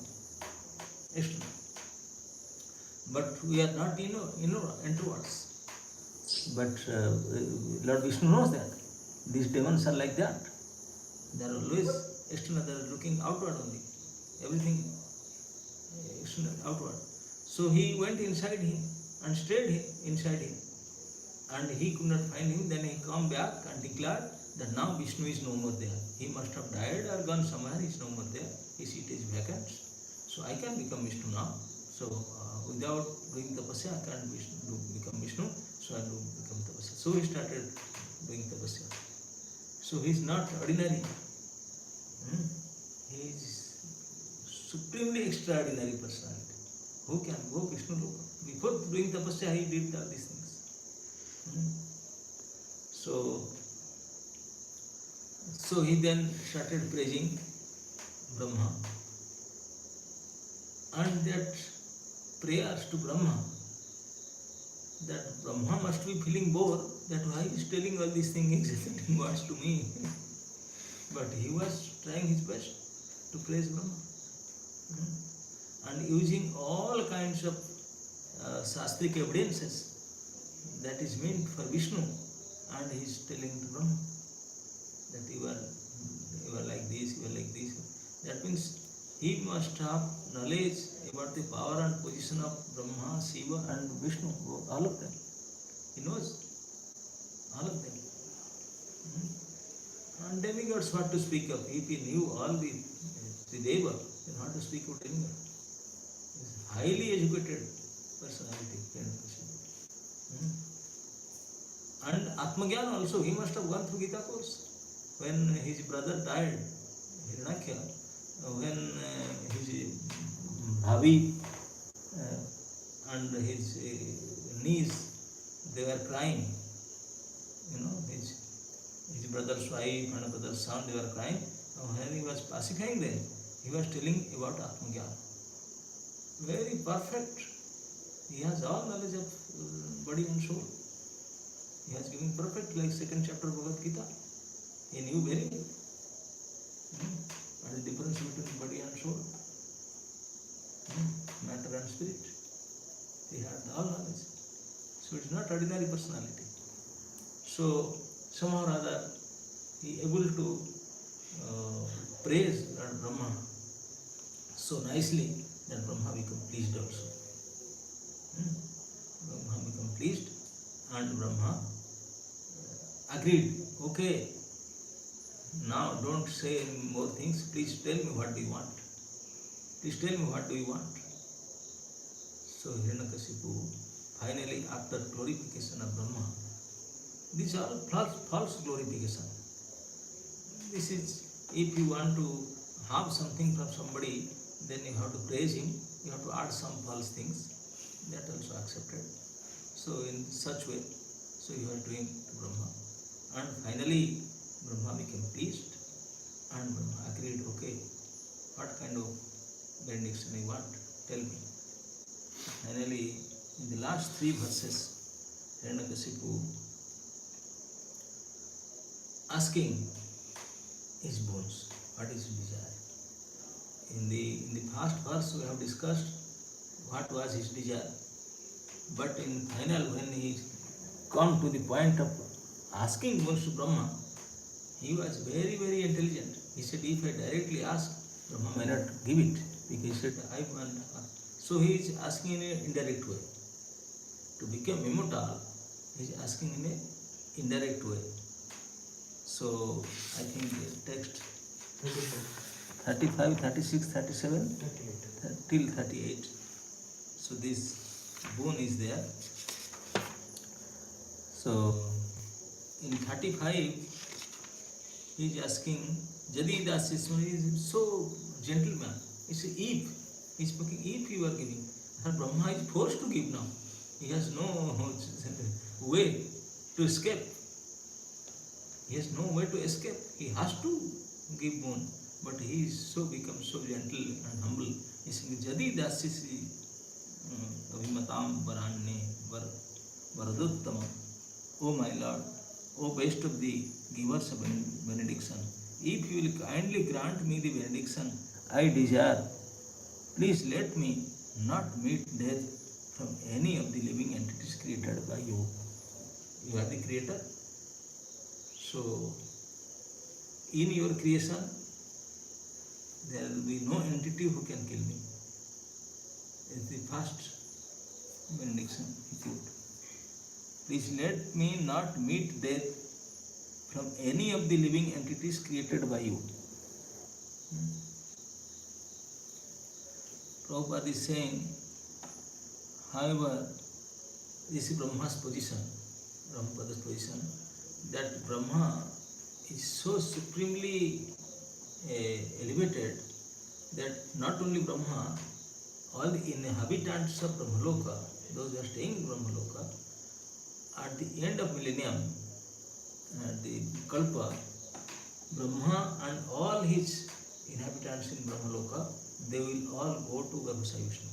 But we are not introverts. But Lord Vishnu knows that. These demons are like that. They are always external, they are looking outward only. Everything external, outward. So he went inside him and stayed inside him. And he could not find him. Then he come back and declared that now Vishnu is no more there. He must have died or gone somewhere, he is no more there. His seat is vacant. So I can become Vishnu now. So without doing tapasya, I can't become Vishnu. So I do become tapasya. So he started doing tapasya. So he is not ordinary. He is supremely extraordinary personality. Who can go Vishnu Loka? Before doing tapasya, he did all these things. So he then started praising Brahma. And that prayers to Brahma, that Brahma must be feeling bored, that why he is telling all these things, exciting words to me. But he was trying his best to praise Brahma. And using all kinds of sastric evidences that is meant for Vishnu, and he is telling to Brahma that you are like this, you are like this. That means he must have knowledge about the power and position of Brahma, Shiva and Vishnu, all of them. He knows all of them. And demigods, what to speak of? If he knew all the Deva, then what to speak of demigod? He is highly educated personality. And Atmagyan also, he must have gone through Gita course. When his brother died, Hiranyakya, when his Bhavi and his niece, they were crying. His brother's wife and brother's son, they were crying. When he was pacifying them, he was telling about Atmagyan. Very perfect. He has all knowledge of body and soul. He has given perfect, like second chapter of Bhagavad Gita. He knew very well. What is the difference between body and soul? Matter and spirit. He had all knowledge. So it's not ordinary personality. So somehow or other, he able to praise Lord Brahma so nicely that Brahma become pleased also. Brahma become pleased, and Brahma agreed. Okay, now don't say any more things. Please tell me what do you want. Please tell me what do you want. So Hiranyakasipu, finally, after glorification of Brahma, these are false glorification. This is, if you want to have something from somebody, then you have to praise him, you have to add some false things. That also accepted. So in such way, so you are doing to Brahma. And finally, Brahma became pleased, and Brahma agreed, okay, what kind of benediction you want, tell me. Finally, in the last 3 verses, Hiranyakasipu asking his boons, what is his desire. In the first verse we have discussed what was his desire. But in final, when he come to the point of asking boons to Brahma, he was very, very intelligent. He said, if I directly ask, Brahma may not give it. Because he said, I want. So he is asking in an indirect way. To become immortal, he is asking in an indirect way. So I think the text 35, 36, 37, till 38. So this boon is there. So in 35, he is asking, Jadi Dasisma is so gentleman. He says, if, he is speaking, if you are giving, and Brahma is forced to give now. He has no way to escape. He has no way to escape. He has to give boon. But he is so become so gentle and humble. He is saying, Jadi Dasisi Avimatam Varane Varaduttamam. O my Lord, O best of the givers of benediction, if you will kindly grant me the benediction I desire, please let me not meet death from any of the living entities created by you. You are the creator. So, in your creation, there will be no entity who can kill me. It's the first benediction he gave. Please let me not meet death from any of the living entities created by you. Prabhupada is saying, however, this is Brahma's position, Brahmapada's position, that Brahma is so supremely elevated that not only Brahma, all the inhabitants of Brahmaloka, those who are staying in Brahmaloka, at the end of millennium, the Kalpa, Brahma and all his inhabitants in Brahmaloka, they will all go to Garbhasaya Vishnu.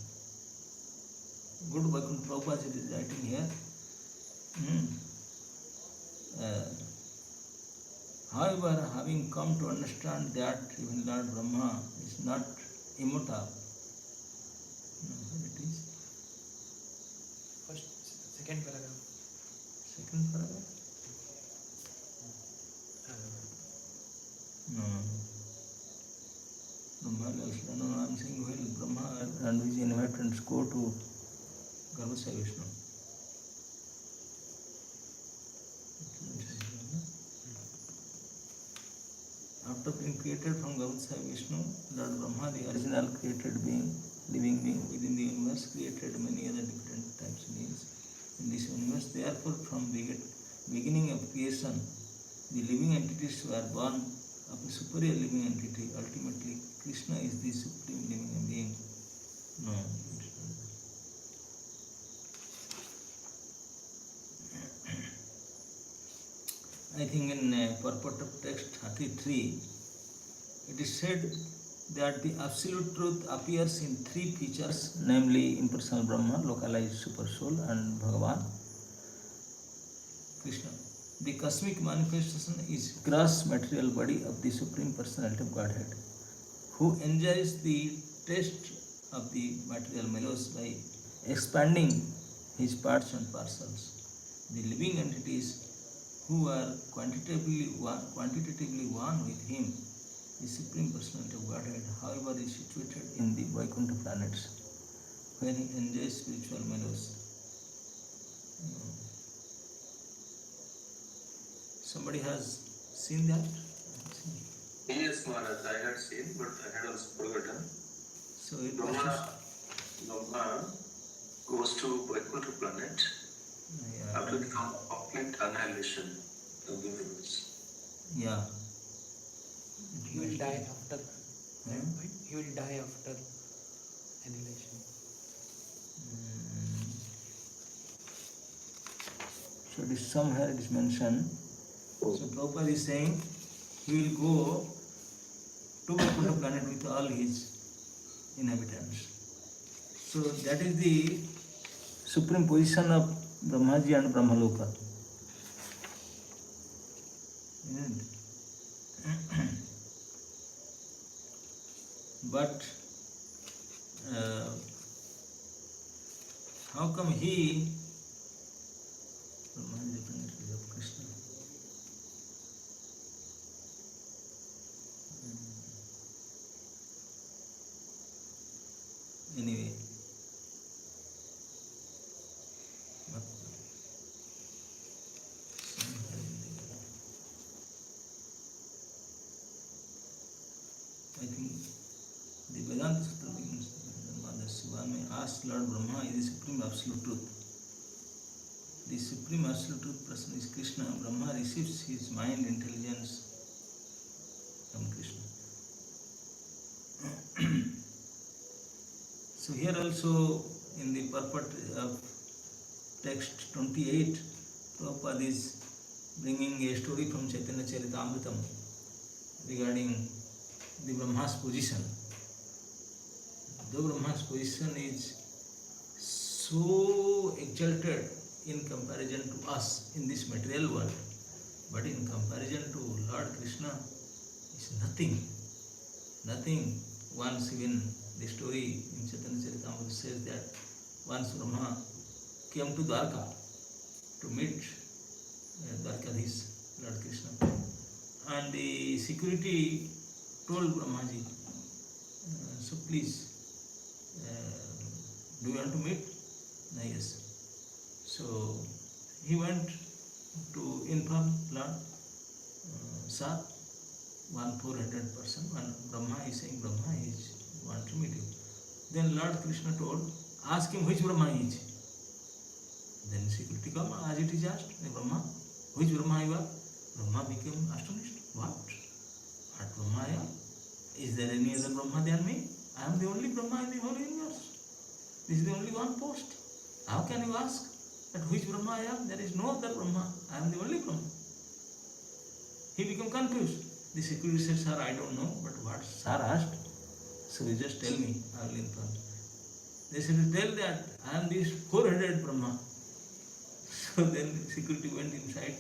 Good Vaikuntha Prabhupada is writing here. However, having come to understand that even Lord Brahma is not immortal, it is First, second paragraph. second paragraph. No. No, I'm saying when Brahma and his inhabitants go to Garbhasaya Vishnu. After being created from Garbhasaya Vishnu, Lord Brahma, the original created being, living being within the universe, created many other different types of beings in this universe. Therefore, from beginning of creation, the living entities were born of a superior living entity. Ultimately, Krishna is the supreme living being. No, it's not. I think in purport of text 33, it is said that the absolute truth appears in three features, namely impersonal Brahma, localized super soul, and Bhagavan, Krishna. The cosmic manifestation is gross material body of the Supreme Personality of Godhead, who enjoys the taste of the material mellows by expanding his parts and parcels. The living entities who are quantitatively one with him, the Supreme Personality of Godhead, however, is situated in the Vaikuntha planets, where he enjoys spiritual mellows. Somebody has seen that? Yes, Maharaj, I had seen, but I had also forgotten. So it was Brahma goes to Vaikuntha planet after the complete annihilation of the universe. Yeah. He will die after. Yeah. He will die after annihilation. So it is somewhere it is mentioned. So Prabhupada is saying he will go to Vaikuntha planet with all his inhabitants. So that is the supreme position of Brahmaji and Brahmaloka. Isn't it? But how come he, Brahma is definitely of Krishna. Anyway, I think the Vedanta Sutra begins, Mother Swami asked Lord Brahma is the supreme absolute truth. The supreme absolute truth person is Krishna. Brahma receives his mind intelligence from Krishna. So here also in the purport of text 28, Prabhupada is bringing a story from Chaitanya Charitamritam regarding the Brahma's position. Though Brahma's position is so exalted in comparison to us in this material world, but in comparison to Lord Krishna is nothing. Nothing. Once even the story in Chaitanya Charitamrita says that once Brahma came to Dwarka to meet Dwarkadhish, Lord Krishna, and the security told Brahmaji, so please, do you want to meet? Yes. So he went to inform Lord, sir, one four-headed person, one Brahma is saying Brahma is want to meet you. Then Lord Krishna told, ask him which Brahma he is. Then security come, as it is asked, Brahma, which Brahma you are? Brahma became astonished. What Brahma I am? Is there any other Brahma than me? I am the only Brahma in the whole universe. This is the only one post. How can you ask that which Brahma I am? There is no other Brahma. I am the only Brahma. He became confused. The security said, sir, I don't know, but what sir asked? So you just tell me, I will inform. They said, tell that I am this four-headed Brahma. So then the security went inside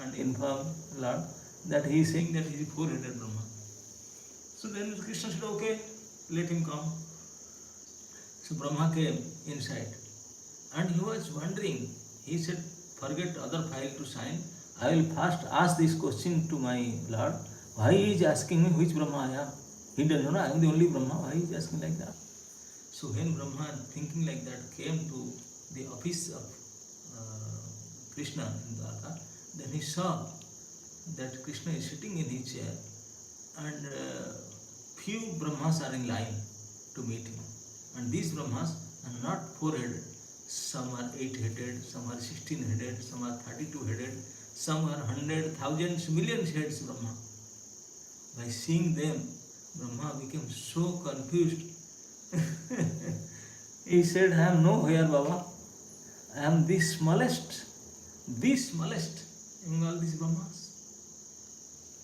and informed Lord that he is saying that he is four-headed Brahma. So then Krishna said, okay, let him come. So Brahma came inside and he was wondering. He said, forget other file to sign. I will first ask this question to my Lord. Why he is asking me which Brahma I am? He doesn't know I am the only Brahma. Why he is asking like that? So when Brahma, thinking like that, came to the office of Krishna in Dwarka, then he saw that Krishna is sitting in his chair and few Brahmas are in line to meet him. And these Brahmas are not four-headed. Some are 8-headed, some are 16-headed, some are 32-headed, some are 100, thousands, millions heads Brahma. By seeing them, Brahma became so confused. He said, I am nowhere, Baba. I am the smallest among all these Brahmas.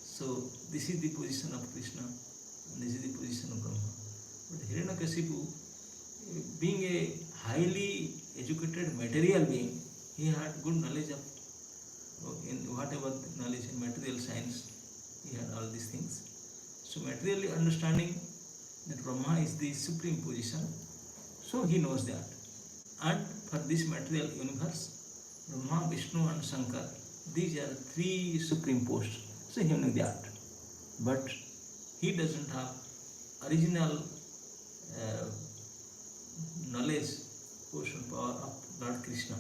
So this is the position of Krishna and this is the position of Brahma. But Hiranyakasipu, being a highly educated material being, he had good knowledge of in whatever knowledge in material science, he had all these things. So materially understanding that Brahma is the supreme position, so he knows that. And for this material universe, Brahma, Vishnu and Shankar, these are three supreme posts. So he knew that. But he doesn't have original knowledge, portion power of Lord Krishna.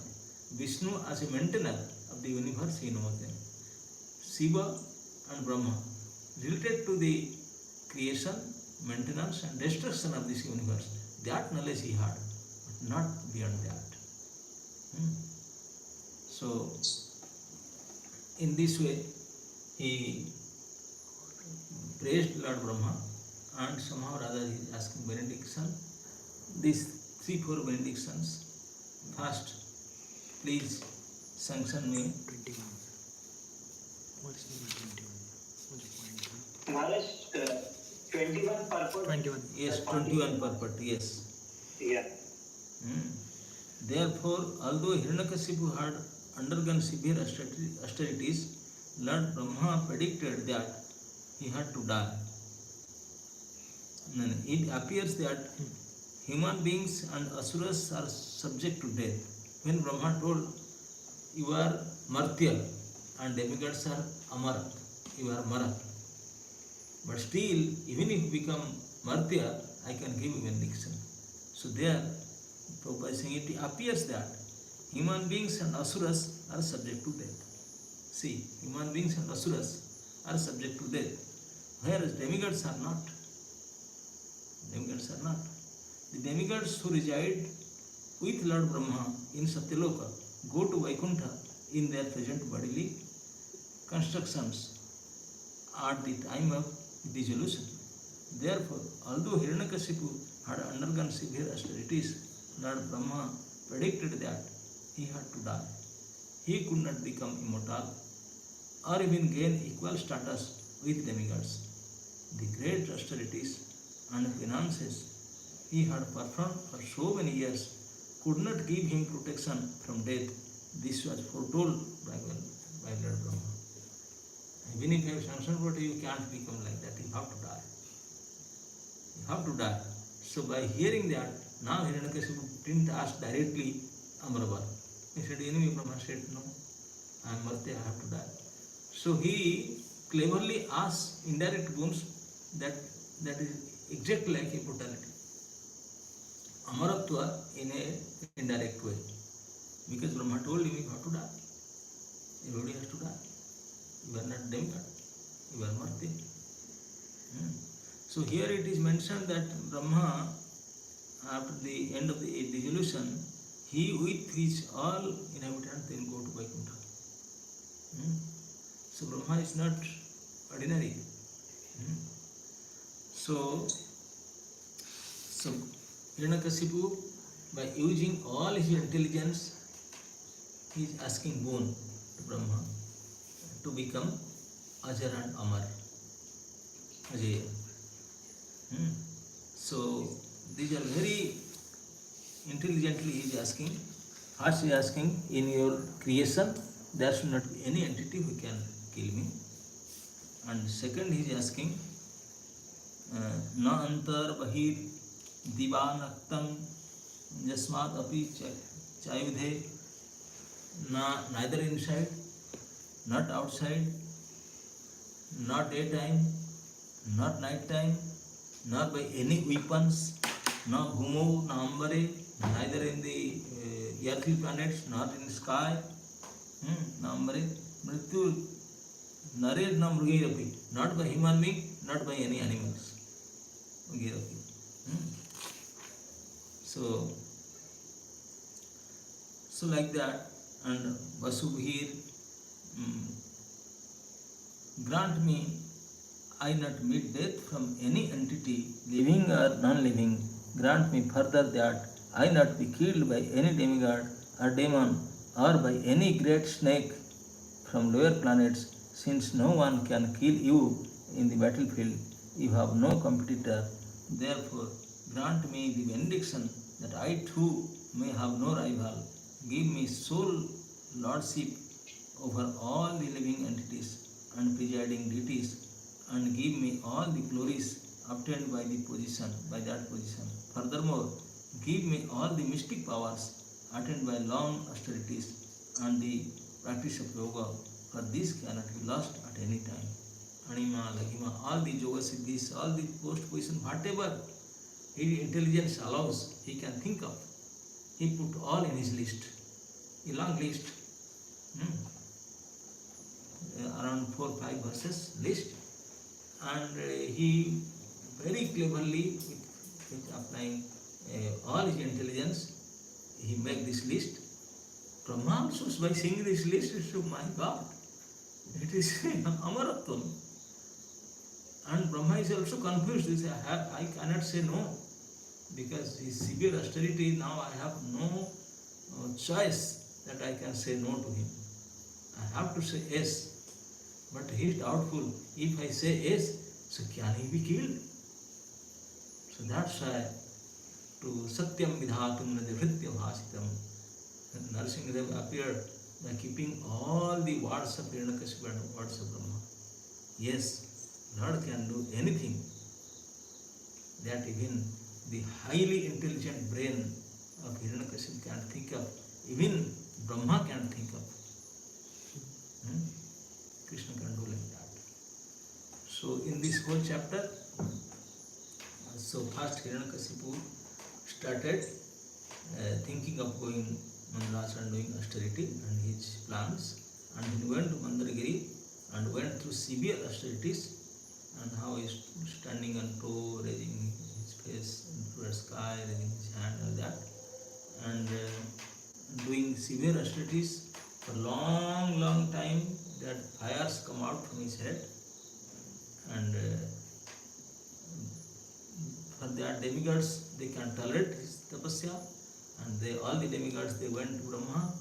Vishnu as a maintainer of the universe, he knows them. Shiva and Brahma, related to the creation, maintenance and destruction of this universe, that knowledge he had, but not beyond that. So, in this way, he praised Lord Brahma and somehow or other he is asking benediction. These 3-4 benedictions. First, please sanction me. 21. What's number 21? What's the point? Maharaj, 21 purport. 21. Yes, 21 purport, yes. Yeah. Therefore, although Hiranyakasipu had undergone severe austerities, Lord Brahma predicted that he had to die. And it appears that human beings and asuras are subject to death. When Brahma told, you are martya and demigods are amara, you are mara. But still, even if you become martya, I can give you benediction. So there, Prabhupada is saying it appears that human beings and asuras are subject to death. See, human beings and asuras are subject to death, whereas demigods are not. Demigods are not. The demigods who reside with Lord Brahma in Satyaloka go to Vaikuntha in their present bodily constructions at the time of dissolution. Therefore, although Hiranyakasipu had undergone severe austerities, Lord Brahma predicted that he had to die. He could not become immortal or even gain equal status with demigods. The great austerities and penances he had performed for so many years could not give him protection from death. This was foretold by Lord Brahma. Even if you have sanctioned, but you can't become like that. You have to die. You have to die. So by hearing that, now Hiranyakasipu didn't ask directly Amravar. He said, enemy Brahma said, no, I am Martya, I have to die. So he cleverly asked indirect boons that is exactly like immortality. Amaratva in a indirect way. Because Brahma told him you have to die. Everybody has to die. You are not demigod. You are Martya. So here it is mentioned that Brahma, after the end of the dissolution, he with his all inhabitants will go to Vaikuntha. So Brahma is not ordinary. So Hiranyakasipu, by using all his intelligence, he is asking boon to Brahma to become Ajar and Amar. Ajaya. So these are very intelligently he is asking. First he is asking, in your creation there should not be any entity who can kill me. And second he is asking, na antar bahir divanaktam jasmat api chayudhe, neither inside, not outside, not daytime, not night time, not by any weapons, no bhumo, no ambare, neither in the earthly planets, not in the sky, no ambare, mrityu, narer na mrugirapi, not by human being, not by any animals. Mrugirapi. So like that, and Vasubhir, grant me I not meet death from any entity, living or non-living. Grant me further that I not be killed by any demigod or demon or by any great snake from lower planets, since no one can kill you in the battlefield. You have no competitor. Therefore, grant me the benediction that I too may have no rival. Give me sole lordship over all the living entities and presiding deities, and give me all the glories obtained by that position. Furthermore, give me all the mystic powers attained by long austerities and the practice of yoga, for this cannot be lost at any time. Anima, Lagima, all the yoga siddhis, all the post position, whatever his intelligence allows, he can think of. He put all in his list, a long list, around 4 or 5 verses list, and he very cleverly, with applying all his intelligence, he made this list. Brahma also, by seeing this list, he said, my God, it is Amaratvam. And Brahma is also confused. He said, I cannot say no, because his severe austerity, now I have no choice that I can say no to him. I have to say yes. But he is doubtful. If I say yes, so can he be killed? So that's why to Satyam Vidhatum Nadivritya Bhasitam, Narasimhadev appeared by keeping all the words of Hiranyakasipu and words of Brahma. Yes, Lord can do anything that even the highly intelligent brain of Hiranyakasipu can't think of, even Brahma can't think of. Krishna can do like that. So in this whole chapter, so first Hiranyakasipu started thinking of going Mandaras and doing austerity and his plans, and he went to Mandaragiri and went through severe austerities, and how he is standing on toe, raising his face into the sky, raising his hand like that, and doing severe austerities for long time, that fires come out from his head, and for their demigods, they can tolerate his tapasya, and all the demigods, they went to Brahma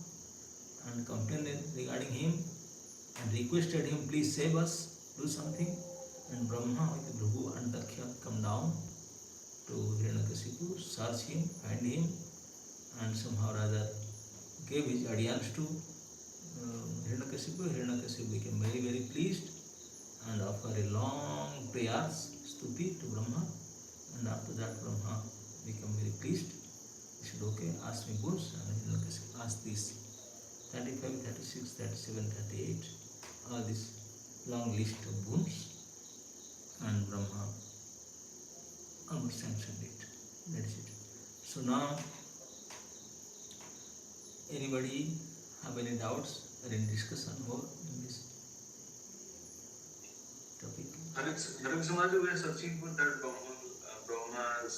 and complained regarding him and requested him, please save us, do something. And Brahma with Bhrigu and Daksha come down to Hiranyakasipu, search him, find him, and somehow or other gave his audience to Hiranyakasipu. Hiranyakasipu became very pleased and offered a long prayers, stuti to Brahma, and after that Brahma became very pleased. He said, okay, ask me boons, and Hiranyakasipu asked this 35, 36, 37, 38, all this long list of boons, and Brahma almost sanctioned it. That is it. So now, anybody have any doubts or any discussion more in this topic? Alex, we are searching for that Brahma's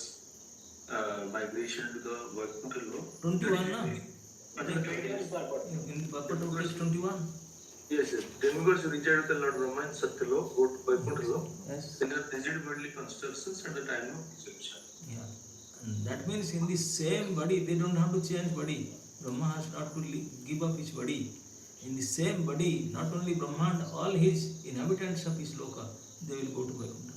migration to the Vaikuntha Lok. 21, no? In the purport of page 21. Yes, yes. Demigods reside with the Lord Brahma in Satyalok, go to Vaikuntha Lok. Yes. In the rigid bodily constructions at the time of conception. Yeah. And that means in the same body, they don't have to change body. Brahma has not to give up his body. In the same body, not only Brahma and all his inhabitants of his loka, they will go to Vaikuntha.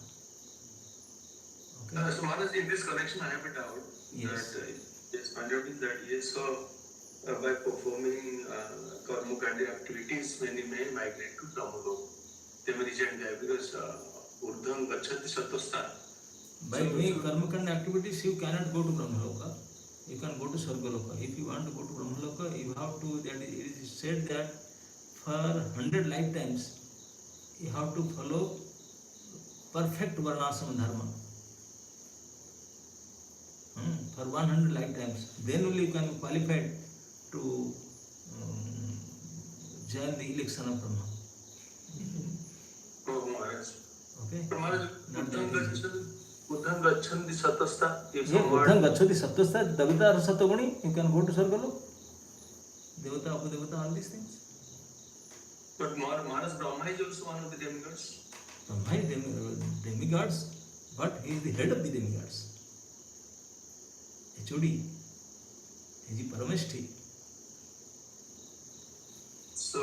Okay. So Maharaj, in this connection, I have a doubt. Yes. That yes, Pandit is that yes, so by performing karma-kandi activities, many may migrate to Brahmalok. They may reside there because urdham gacchati sattvastha. By doing karma-kandi activities, you cannot go to Brahmaloka. You can go to Sargaloka. If you want to go to Brahmaloka, you have to, that it is said that for 100 lifetimes, you have to follow perfect varnasama dharma. For 100 lifetimes. Then only you can be qualified to join the election of Brahma. Oh, Maharaj. Okay? So Maharaj, Not that easy. Uddham gacchati sattvastha. Yeah, Uddham gacchati sattvastha, Devata Sattoguni, you can go to Sargalok. Devata, Upadevata, all these things. But Maharaj, Brahma is also one of the demigods. Brahma is demigods, but he is the head of the demigods. HOD. He is the Parameshti. So,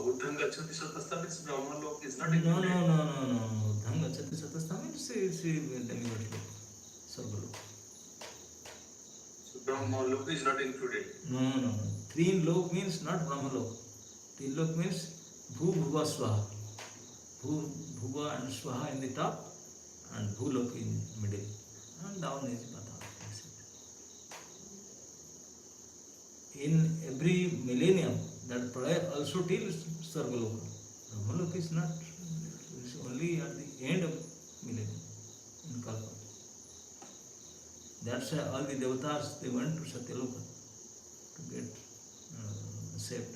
Uddham gacchati sattvastha means Brahma Lok is not No. included. Uddham gacchati sattvastha means it's demigod lok, Sargalok. So, Brahma Lok is not included. No. Three lok means not Brahma lok. Three lok means Bhu, Bhuva, Swaha. Bhuva and Swaha in the top, and Bhulok in middle, and down is Katha. In every millennium, that prayer also till Sargaloka. Brahmaloka is not, it's only at the end of millennium, in Kalpa. That's why all the devatas, they went to Satyaloka to get saved.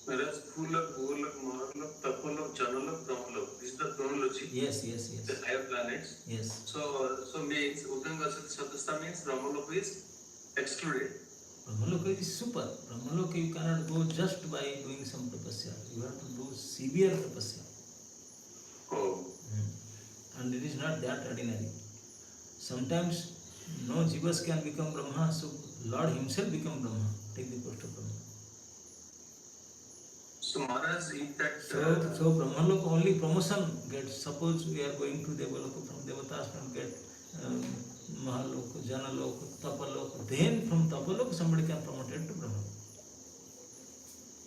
Whereas Bhulok, Bhulok, Mahalok, Tapalok, Janalok, Brahmalok, this is the chronology. Yes. The higher planets. Yes. So means Uddham gacchati sattvastha means Brahmalok is excluded. Brahmaloka is super. Brahmaloka you cannot go just by doing some tapasya. You have to do severe tapasya. Oh. And it is not that ordinary. Sometimes no jivas can become Brahma, so Lord himself become Brahma, take the post of Brahma. So Maharaj, if that... So Brahmaloka only promotion gets. Suppose we are going to Devaloka, from Devatas can get Mahaloka, Janaloka, Tapaloka. Then from Tapaloka somebody can promote it to Brahma.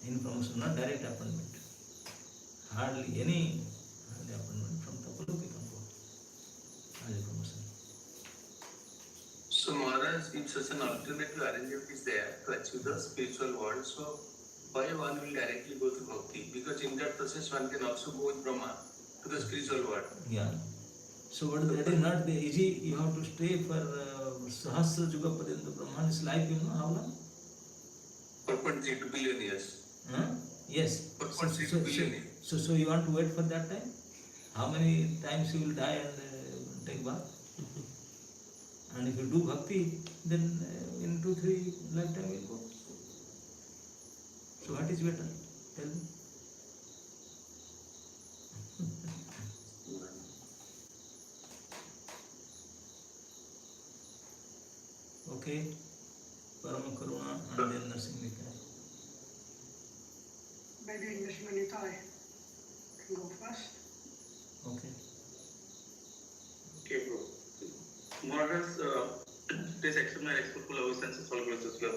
In promotion, not direct appointment. Hardly any appointment from Tapaloka you can go as a promotion. So Maharaj, if such an alternative arrangement is there to achieve the spiritual world, so why one will directly go to Bhakti? Because in that process one can also go with Brahma to the spiritual world. Yeah. So what that is not the easy. You have to stay for Sahasra Juga Padenta Brahman's life, you know how long? 4.32 billion years. Huh? Yes. 4.32 billion years. So you want to wait for that time? How many times you will die and take bath? And if you do bhakti, then in 2-3 lifetime you will go. So what is better? Tell me. Okay. Parama Karuna and then Narasimha. Maybe English Manitai can go first. Okay. Okay, bro. Maharaj, please accept my respectful obeisances, all graces to your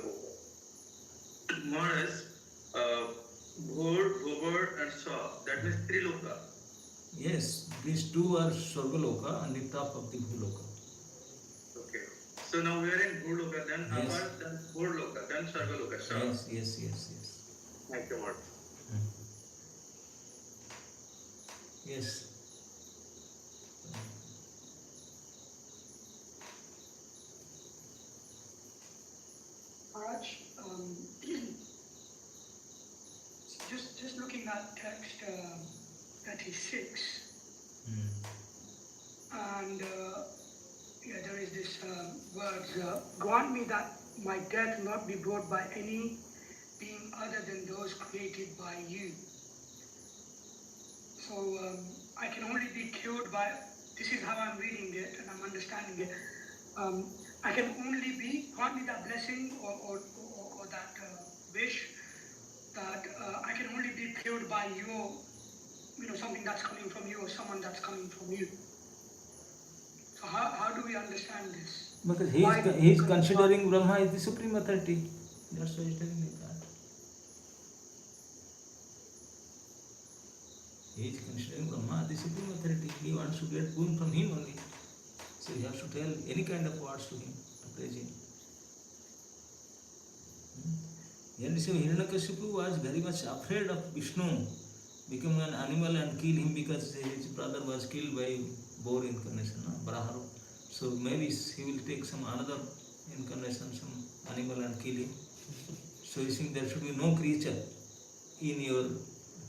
Maharaj, Bhor, Gobar and Sa, that means three loka. Yes, these two are Swargaloka and the top of the Bhuloka. Okay. So now we are in Bhuloka, then Yes. Abad, then Bhuloka, then Sargaloka. Sa. Yes. Thank you, Maharaj. Yes. Maharaj, just looking at text 36, and there is this words, grant me that my death not be brought by any being other than those created by you. So I can only be cured by, this is how I'm reading it and I'm understanding it. I can only be, grant me that blessing or that wish that I can only be cured by your, something that's coming from you or someone that's coming from you. So how do we understand this? Because he is considering Brahma is the supreme authority. That's why he is telling me that. He is considering Brahma the supreme authority. He wants to get boon from him only. So he has to tell any kind of words to him, to praise him. And so Hiranyakasipu was very much afraid of Vishnu becoming an animal and kill him because his brother was killed by boar incarnation, Brahma. So maybe he will take some another incarnation, some animal and kill him. So he thinks there should be no creature in your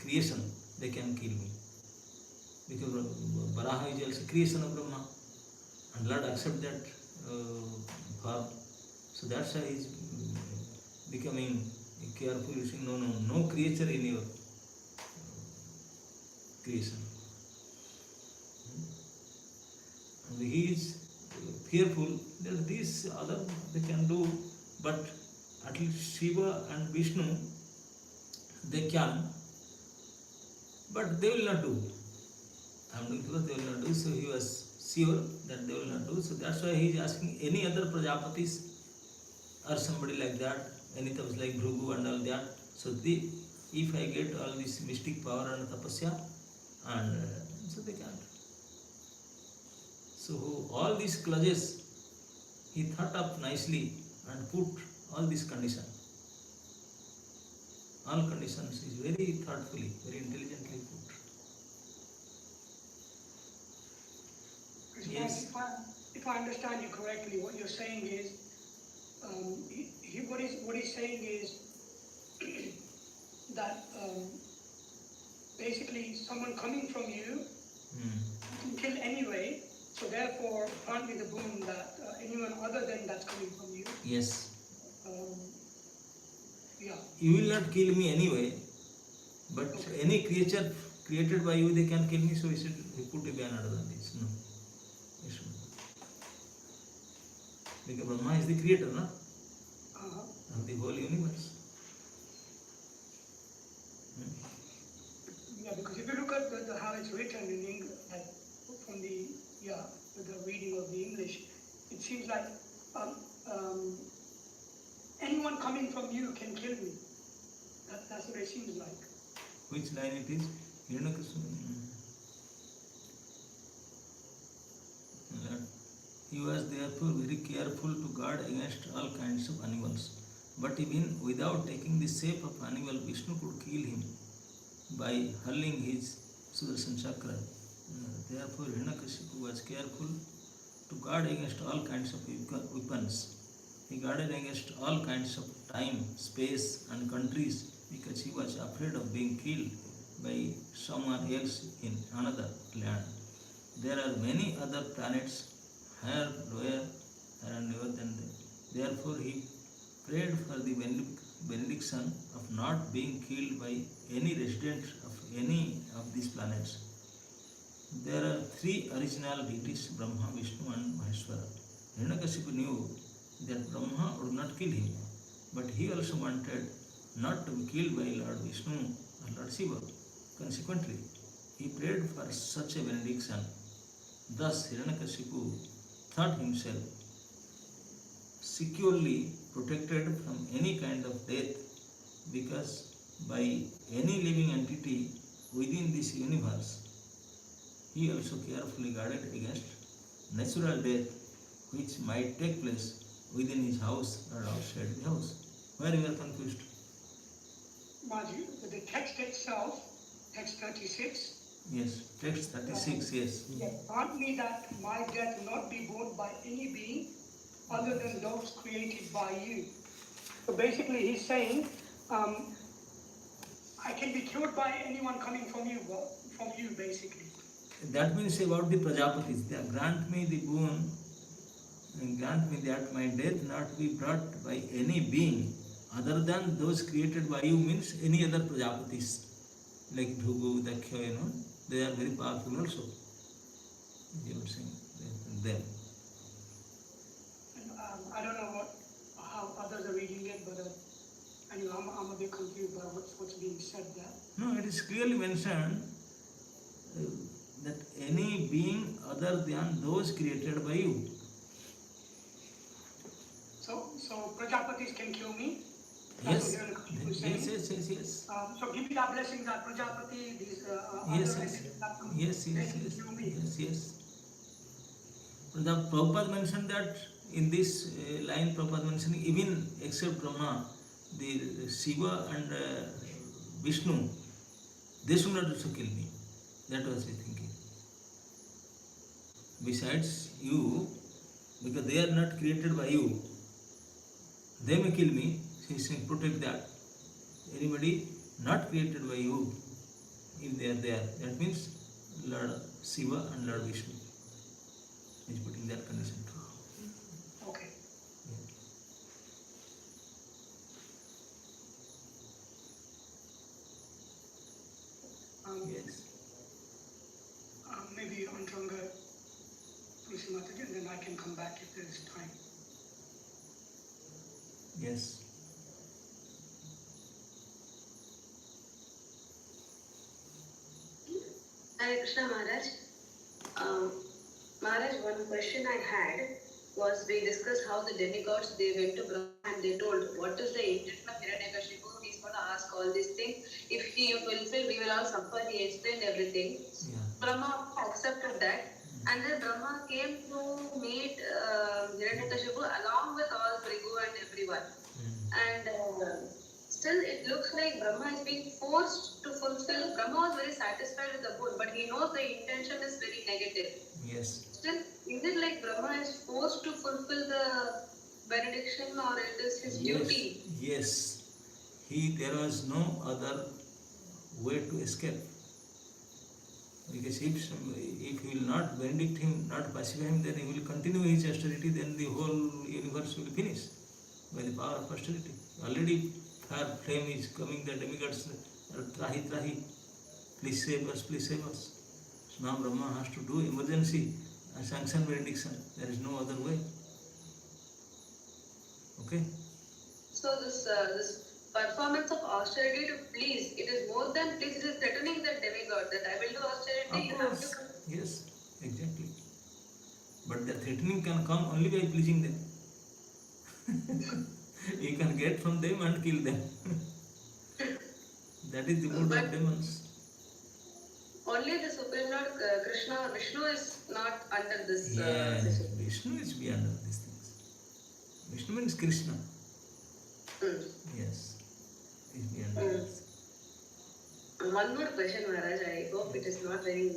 creation, they can kill me. Because Varaha is also creation of Brahma. And Lord accept that form. So that's why he is becoming careful, saying no creature in your creation. And he is fearful that these other they can do, but at least Shiva and Vishnu they can, but they will not do. I am doing because they will not do. So he was sure that they will not do. So that's why he is asking any other Prajapatis or somebody like that, any types like Bhrugu and all that. So if I get all this mystic power and tapasya, and so they can't. So all these clauses he thought up nicely and put all these conditions. All conditions is very thoughtfully, very intelligently put. Yes. If I understand you correctly, what you're saying is, what he's saying is that basically someone coming from you can kill anyway, so therefore grant me the boon that anyone other than that's coming from you. Yes. Yeah. You will not kill me anyway, but Okay. any creature created by you, they can kill me, so he put a ban other than this. No. He should. Because Brahma is the creator, no? Of the whole universe. Yeah, because if you look at the how it's written in English, like from the reading of the English, it seems like anyone coming from you can kill me. That's what it seems like. Which line it is? Hiranyakasipu. He was therefore very careful to guard against all kinds of animals. But even without taking the shape of animal, Vishnu could kill him by hurling his Sudarshan Chakra. Therefore, Hiranyakasipu was careful to guard against all kinds of weapons. He guarded against all kinds of time, space, and countries because he was afraid of being killed by someone else in another land. There are many other planets higher, lower, and lower than them. Therefore, he prayed for the benediction of not being killed by any resident of any of these planets. There are three original deities, Brahma, Vishnu, and Maheshwara. Hiranyakasipu knew that Brahma would not kill him, but he also wanted not to be killed by Lord Vishnu or Lord Shiva. Consequently, he prayed for such a benediction. Thus, Hiranyakasipu thought himself securely protected from any kind of death, because by any living entity within this universe, he also carefully guarded against natural death which might take place within his house or outside the house. Where you are confused? Maji, the text itself, text 36. Yes, text 36, yes. Grant me that my death not be borne by any being other than those created by you. So basically he's saying, I can be killed by anyone coming from you basically. That means about the Prajapatis. Grant me the boon, and grant me that my death not be brought by any being other than those created by you, means any other Prajapatis, like Bhugu, Daksha, they are very powerful also. You are saying them. And, I don't know how others are reading it, but anyway, I'm a bit confused by what's being said there. No, it is clearly mentioned that any being other than those created by you. So Prajapatis can kill me? Yes. That's what Hiranyakasipu is saying. Yes. So give me that blessing that Prajapati, these Yes. other entities that come, Yes. they can kill me. Yes. The Prabhupada mentioned that in this line, Prabhupada mentioned even except Brahma, the Shiva and Vishnu, they should not also kill me. That was his thinking. Besides you, because they are not created by you, they may kill me. He is saying, protect that. Anybody not created by you, if they are there, that means Lord Shiva and Lord Vishnu is putting that condition too. Okay. Yes. Maybe Antranga Mataji, and then I can come back if there is time. Yes. Hare Krishna Maharaj. Maharaj, one question I had was, we discussed how the demigods, they went to Brahma and they told, what is the intention of Hiranyakasipu? He's going to ask all these things. If he fulfill, we will all suffer. He explained everything. Yeah. Brahma accepted that. And then Brahma came to meet Hiranyakasipu along with all Brigu and everyone. And still it looks like Brahma is being forced to fulfill. Brahma was very satisfied with the boon, but he knows the intention is very negative. Yes. Still, is it like Brahma is forced to fulfill the benediction, or it is his duty? Yes. There was no other way to escape. Because if he will not benedict him, not pacify him, then he will continue his austerity, then the whole universe will finish by the power of austerity. Already fire flame is coming, the demigods are trahi, please save us, please save us. So now Brahma has to do emergency and sanction benediction. There is no other way. Okay? So this performance of austerity to please, it is more than please, it is threatening the demigod that I will do austerity, you have to come. Yes, exactly. But the threatening can come only by pleasing them. You can get from them and kill them. That is the mood of demons. only the Supreme Lord Krishna or Vishnu is not under this. Yes, System. Vishnu is beyond all these things. Vishnu means Krishna. Yes, is beyond all this. One more question, Maharaj. I hope it is not very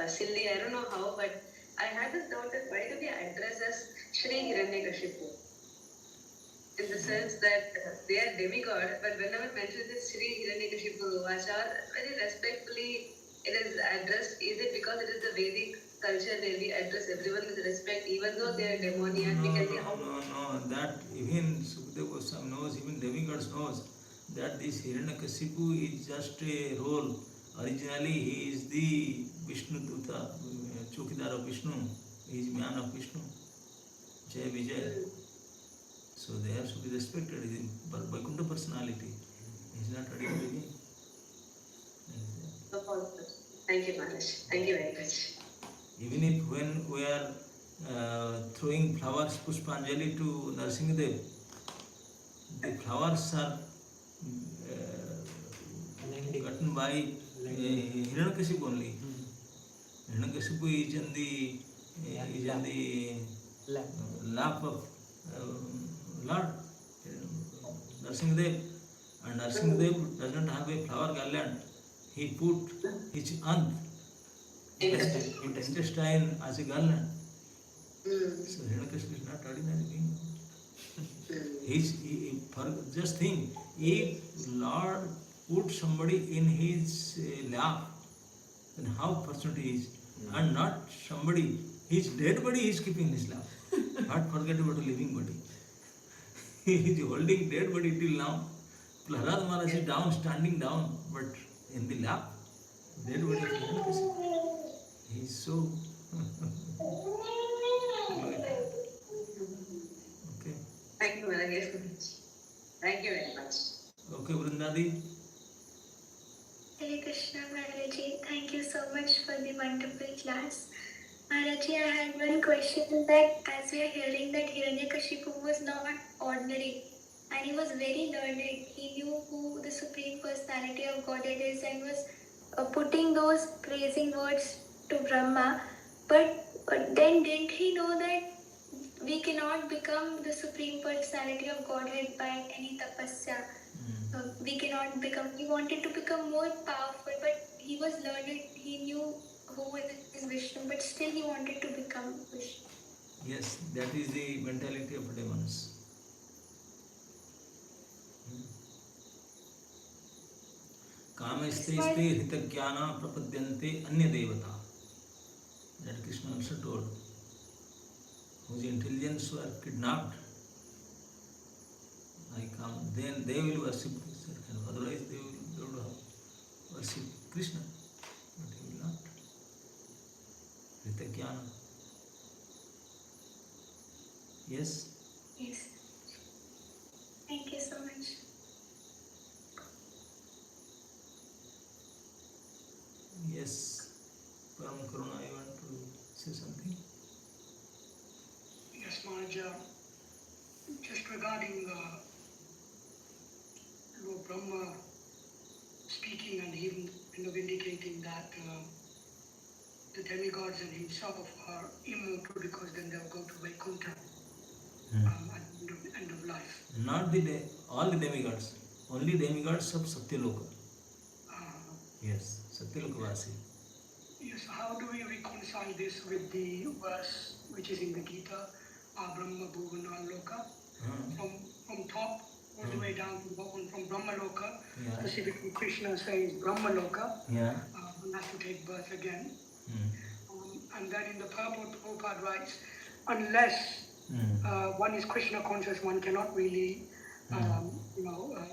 silly. I don't know how, but I had this doubt that why do we address as Shri Hiranyakasipu? In the sense that they are demigod, but whenever mentioned as Shri Hiranyakasipu, Achar, very respectfully it is addressed. Is it because it is the Vedic culture where we address everyone with respect, even though they are demoniac? We can see how. No, that even Sukadeva Goswami knows, even demigods knows that this Hiranyakasipu is just a role. Originally, he is the Vishnu Duta, Chokidar of Vishnu. He is man of Vishnu. Jai Vijay. So they have to be respected. He is a Vaikuntha personality. He is not ready to begin. Thank you, Maharaj. Thank you very much. Even if when we are throwing flowers, Pushpanjali to Narsingadev, the flowers are gotten by Hiranyakasipu only. Hiranyakasipu is in the lap of Lord Narsingadev, and Narsingadev does not have a flower garland. He put his intestine as a garland. So Hiranyakasipu is not ordinary being. Just think, if Lord put somebody in his lap, then how fortunate he is. And not somebody, his dead body he is keeping in his lap. Not forget about a living body. He is holding dead body till now. Prahlad Maharaj is down, standing down, but in the lap, dead body of Hiranyakasipu. He is so glorified. Okay. Thank you, Maharaj. Thank you very much. Okay, Vrindadi. Hare Krishna, Maharaji. Thank you so much for the wonderful class. Maharaji, I had one question that as we are hearing that Hiranyakashipu was not ordinary and he was very learned. He knew who the Supreme Personality of Godhead is and was putting those praising words to Brahma. But then didn't he know that we cannot become the Supreme Personality of Godhead by any tapasya? We cannot become, he wanted to become more powerful, but he was learned, he knew who is Vishnu, but still he wanted to become Vishnu. Yes, that is the mentality of demons. Kameste ste hitagyana prapadyante anya devata. That Krishna also told. Whose intelligence were kidnapped, I come, then they will worship Krishna. Otherwise they would have worship Krishna. But he will not. Hitagyana. Yes? Yes. Thank you so much. Yes. Param Karuna, you want to say something? Yes, Maharaj. Just regarding Lord Brahma speaking and him indicating that the demigods and himself are immortal because then they'll go to Vaikuntha at the end of life. Not all the demigods, only demigods of Satyaloka. Yes, Satyaloka Vasi. Yes, how do we reconcile this with the verse which is in the Gita, Brahma Bhuvana Loka, from top all the way down to bottom, from Brahma Loka, specifically Krishna says Brahma Loka, one has to take birth again. And then in the purport, Prabhupada writes, unless one is Krishna conscious, one cannot really,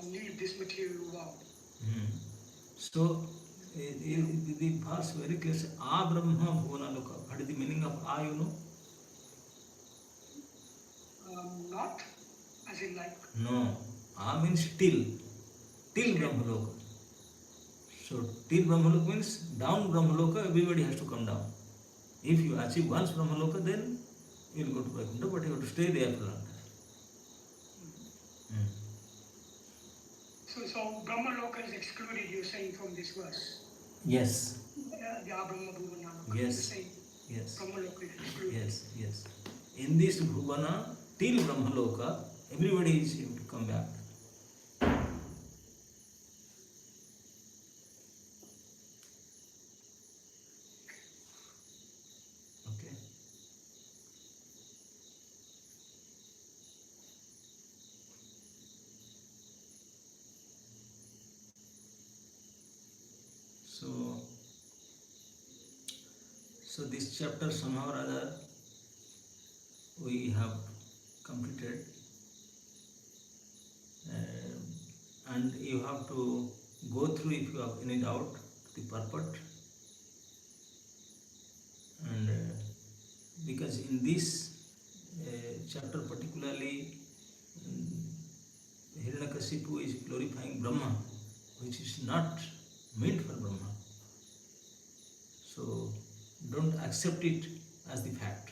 leave this material world. So, the verse very clear says, A Brahma Bhuvana Loka. What is the meaning of A, you know? Not, as in like... No. A means till Brahmaloka. So till Brahmaloka means down Brahmaloka, everybody has to come down. If you achieve once Brahmaloka, then you will go to Vaikuntha, but you have to stay there for long time. So Brahmaloka is excluded, you're saying, from this verse? Yes. the Brahma Bhuvana, Yes. the same. Yes. Brahmaloka is excluded. Yes, yes. In this Bhuvana, till Brahmaloka, everybody is able to come back. Okay. So this chapter somehow or other we have completed, and you have to go through if you have any doubt the purport, and because in this chapter particularly Hiranyakasipu is glorifying Brahma, which is not meant for Brahma. So don't accept it as the fact.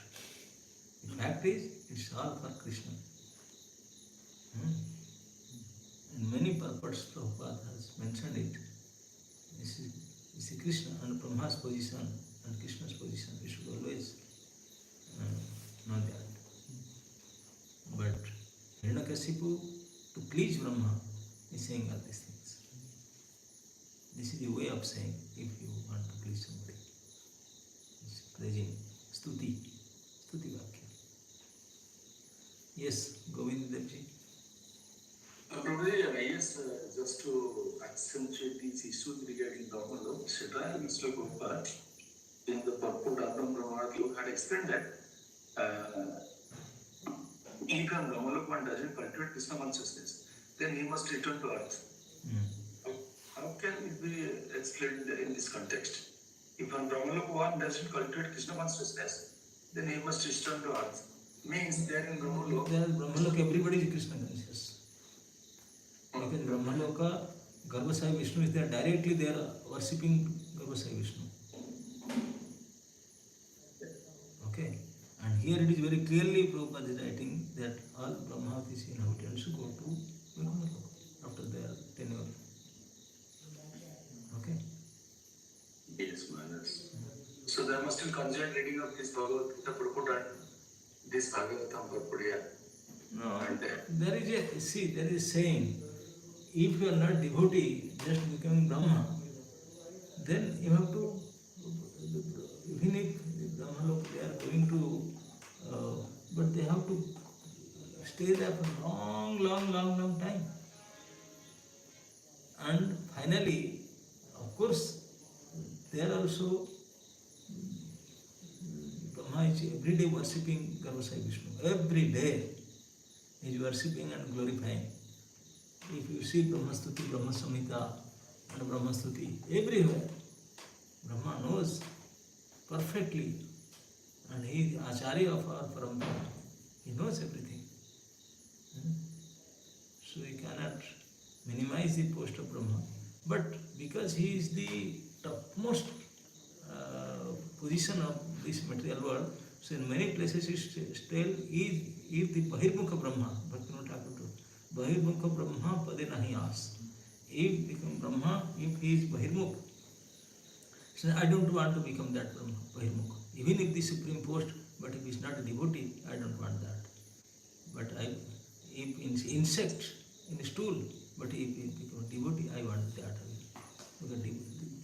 The fact is, it's all for Krishna. In many purports, Prabhupada has mentioned it. This is Krishna and Brahma's position and Krishna's position. We should always know that. But Hiranyakasipu, to please Brahma, is saying all these things. This is the way of saying if you want to please somebody. It's praising, stuti vakya. Yes, Govindadevji. Prabhupada, yes, just to accentuate these issues regarding Brahmaloka, etc., Mr. Prabhupada, in the purport of Brahmaloka, had explained that if a Brahmaloka one doesn't cultivate Krishna consciousness, then he must return to earth. How can it be explained in this context? If a Brahmaloka one doesn't cultivate Krishna consciousness, then he must return to earth. Means there in Brahmaloka. There in Brahmaloka, everybody is Krishna conscious. Because Brahmaloka, Garbhasai Vishnu is there, directly they are worshipping Garbhasai Vishnu. Okay. And here it is very clearly Prabhupada is writing that all Brahmatis inhabitants go to Brahmaloka after their tenure. Okay. Yes, Maharaj. So there must be conjoined reading of this Bhagavad Gita purport and this Bhagavatam purport here. No, there is a saying, if you are not devotee, just becoming Brahma, then you have to, even if Brahmaloka they are going to, but they have to stay there for long time. And finally, of course, there also Brahma is every day worshipping Garbhasai Vishnu. Every day he is worshipping and glorifying. If you see Brahma Stuti, Brahma Samhita and Brahma Stuti, everywhere, Brahma knows perfectly, and he is Acharya of our Parampara. He knows everything. So we cannot minimize the post of Brahma. But because he is the topmost position of this material world, so in many places he still is the Bahirmukha Brahma. Bhaktivinoda Thakur told, Bahirmukha Brahma pade nahi as. If become Brahma, if he is Bahirmukha, so I don't want to become that Brahma, Bahirmukha. Even if the supreme post, but if he is not a devotee, I don't want that. But if insect in a stool, but if he becomes devotee, I want that. Because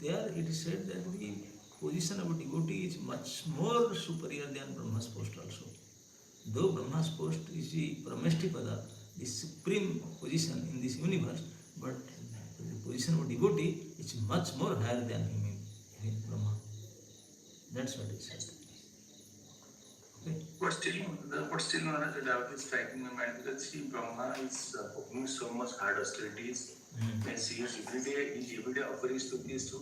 there it is said that the position of a devotee is much more superior than Brahma's post also. Though Brahma's post is the Parameshtipada, the supreme position in this universe, but the position of a devotee is much more higher than him in Brahma. That's what it said. Okay. But still, Maharaj, the doubt is striking my mind because see, Brahma is performing so much hard austerities. And see, every day offering stutis to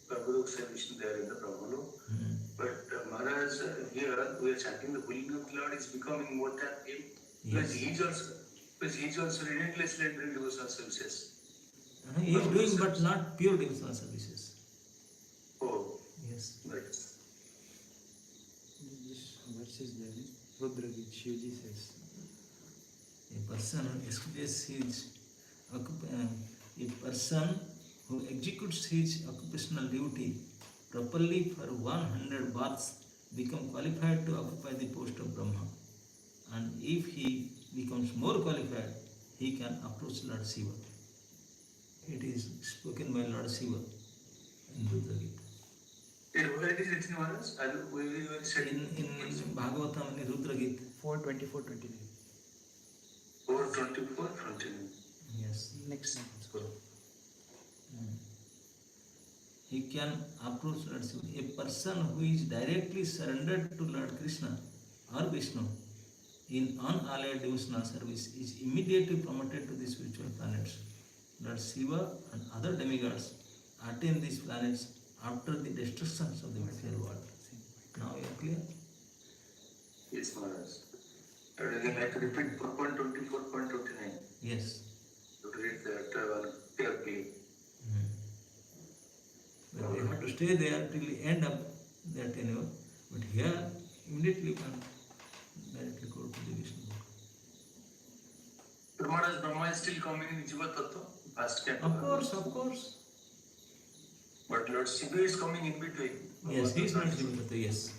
Prabhupada Vishnu there in the Brahmaloka. But Maharaj, here we are chanting the holy name of the Lord is becoming more than him. Because he is also relentlessly doing devotional services. He is doing, but not pure devotional services. Oh, yes. Right. This verse is there in Rudra Gita, Shivji says. A person who executes his a person who executes his occupational duty properly for 100 births become qualified to occupy the post of Brahma. And if he becomes more qualified, he can approach Lord Shiva. It is spoken by Lord Shiva in Rudra Gita. Where it is written, Maharaj? We were said In Bhagavatam, in Rudra Gita. 4:24-29. 4:24, 29. Next. Yes. He can approach Lord Shiva. A person who is directly surrendered to Lord Krishna or Vishnu in unallied devotional service is immediately promoted to the spiritual planets. Lord Shiva and other demigods attain these planets after the destruction of the material world. Now you are clear? Yes, Maharaj. Would you like to repeat 4.24, 4.29? Yes. To read that one carefully. But we have to stay there till the end of that tenure. But here, immediately you can directly go to the Vishnu book. But Maharaj, Brahma is still coming in Jiva Tattva, past Canto. Of course. But Lord Shiva is coming in between. Yes, he is not Shiva Tattva, yes.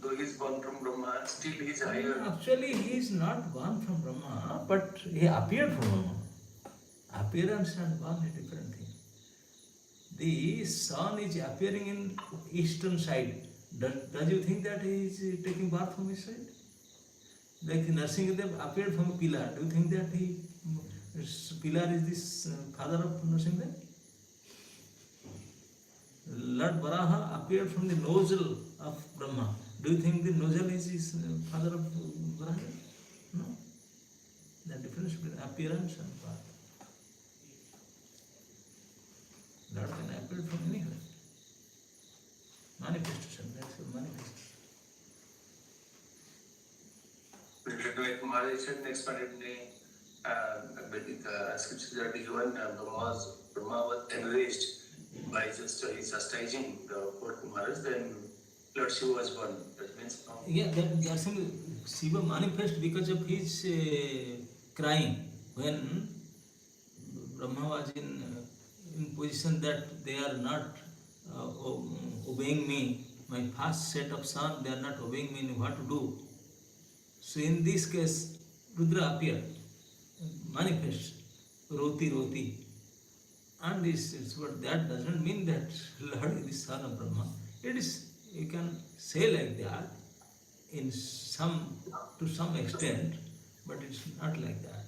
Though he is born from Brahma, still he is higher. Actually, he is not born from Brahma, but he appeared from Brahma. Appearance and born is a different thing. The sun is appearing in eastern side. Does you think that he is taking birth from his side? Like Narsingadev appeared from a pillar. Do you think that pillar is this father of Narsingadev? Lord Varaha appeared from the nozzle of Brahma. Do you think the nozzle is his father of Varaha? No. The difference between appearance and birth. Lord can appear from anywhere. Manifestation, that's your manifestation. Like Maharaj said, next Vedic scriptures are given, Brahma was enraged by just his chastising the poor Maharaj, then Lord Shiva was born. That means That's Shiva manifest because of his crying. When Brahma was in position that they are not obeying me, my first set of sons, they are not obeying me, what to do? So in this case, Rudra appeared, manifest, roti. And this is what that doesn't mean that Lord is the son of Brahma. It is, you can say like that to some extent, but it's not like that.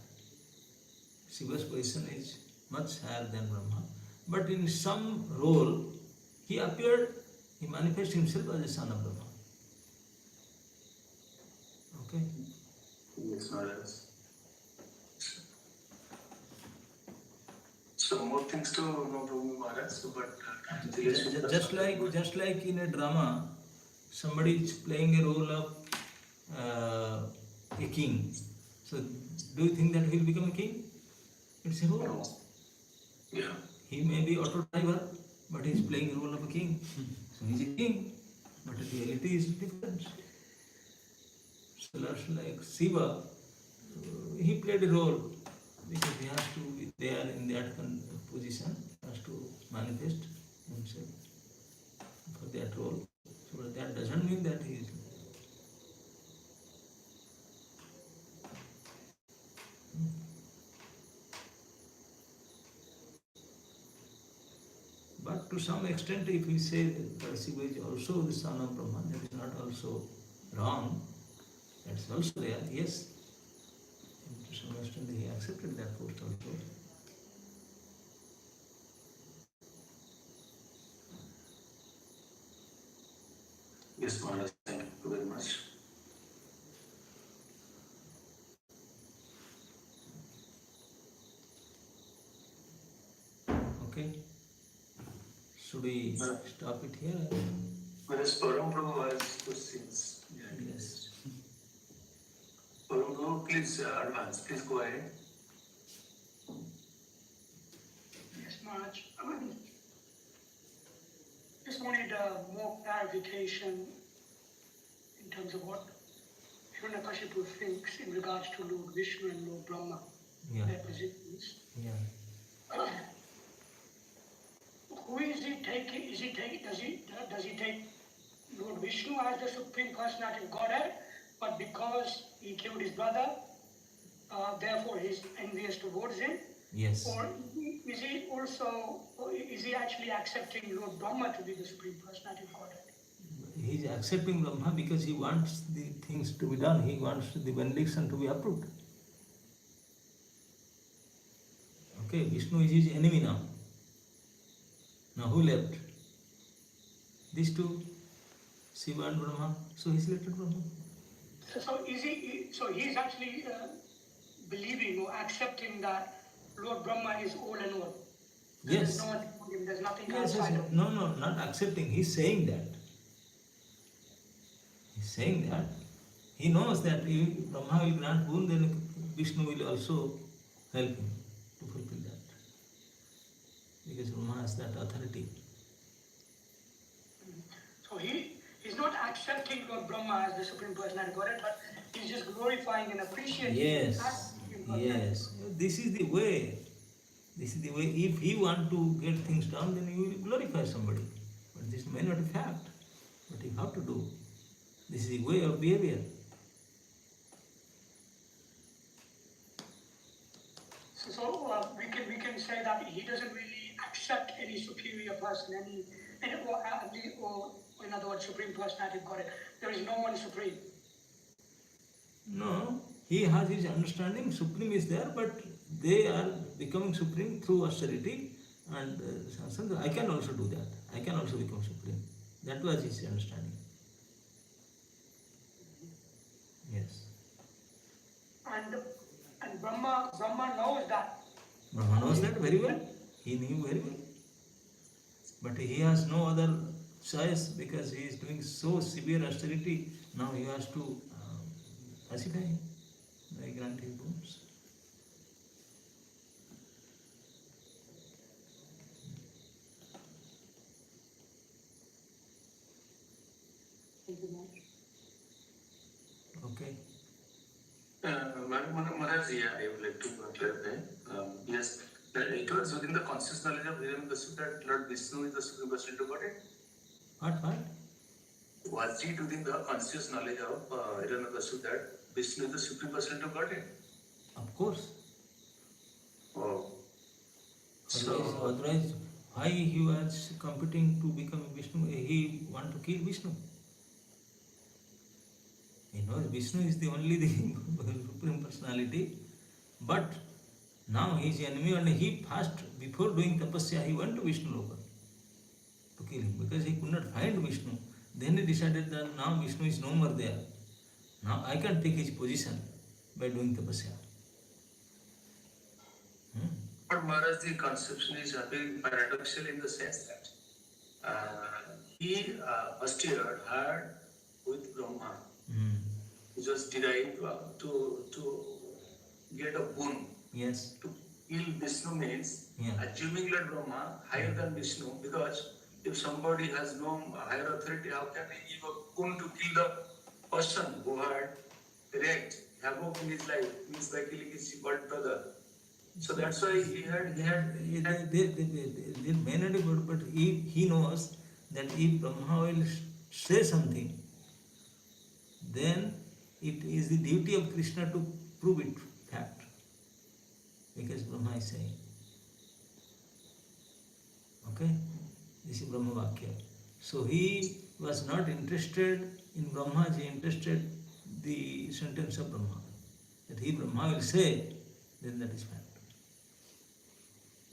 Shiva's position is much higher than Brahma. But in some role, he appeared, he manifested himself as a son of Brahma. Okay? yes, Maharaj. So more things to know from Maharaj, but Just like in a drama, somebody is playing a role of a king. So do you think that he will become a king? It's a role. yeah. He may be auto driver, but he is playing the role of a king. So he is a king, but the reality is different. So like Shiva, he played a role because he has to be there in that position, has to manifest himself for that role. So that doesn't mean that he is. But to some extent, if we say that Shiva is also the son of Brahma, that is not also wrong. That's also there, yes. And to some extent, he accepted that post also. Yes, Maharaj, thank you very much. Okay. Should we stop it here? Whereas Param Prabhu has questions. Yes. Param Prabhu, please advance. Please go ahead. Yes, Maharaj. Just wanted more clarification in terms of what Hiranyakasipu thinks in regards to Lord Vishnu and Lord Brahma, Yeah. their positions. Yeah. who is he taking? Does he take Lord Vishnu as the Supreme Personality of Godhead, but because he killed his brother, therefore he's envious towards him? Yes. Or is he actually accepting Lord Brahma to be the Supreme Personality of Godhead? He is accepting Brahma because he wants the things to be done. He wants the benediction to be approved. Okay, Vishnu is his enemy now. Now who left? These two, Shiva and Brahma. So he selected Brahma. So he's actually believing or accepting that Lord Brahma is all and all. Yes. There's no one before him, there's nothing Yes, outside yes. of him. No, not accepting. He's saying that. He's saying that. He knows that if Brahma will grant boon, then Vishnu will also help him to fulfill that. Because Brahma has that authority. So he's not accepting Lord Brahma as the Supreme Personality of Godhead, but he's just glorifying and appreciating Yes, that Supreme Personality. yes. This is the way. This is the way. If he want to get things done, then he will glorify somebody. But this may not be fact. But you have to do. This is the way of behavior. So we can say that he doesn't really accept any superior person, or in other words, Supreme Personality of Godhead. There is no one supreme. No, he has his understanding. Supreme is there, but they are becoming supreme through austerity. And I can also do that. I can also become supreme. That was his understanding. Yes. And Brahma knows that. Brahma knows that very well. He knew very well. But he has no other choice because he is doing so severe austerity. Now he has to pacify him by granting boons. Okay. Maharaj, I would like to clarify. Yes, that it was within the conscious knowledge of Hiranyakasipu that Lord Vishnu is the Supreme Personality of Godhead. What? Was it within the conscious knowledge of Hiranyakasipu that Vishnu is the Supreme Personality of Godhead? Of course. Oh. Otherwise, why he was competing to become Vishnu? He want to kill Vishnu. He knows Vishnu is the only Supreme Personality, but now he is enemy and he first, before doing tapasya, he went to Vishnu Loka to kill him because he could not find Vishnu. Then he decided that now Vishnu is no more there. Now I can take his position by doing tapasya. But Maharaj, the conception is very paradoxical in the sense that he austere had with Brahma. He just derived to get a boon. Yes. To kill Vishnu means assuming Lord Brahma higher than Vishnu, because if somebody has no higher authority, how can he give a boon to kill the person who had wreaked havoc in his life, means by killing his brother? So that's why he had They may not be good, but he knows that if Brahma will say something, then it is the duty of Krishna to prove it fact. Because Brahma is saying. Okay? This is Brahma Vakya. So he was not interested in Brahma, he interested the sentence of Brahma. That he Brahma will say, then that is fact.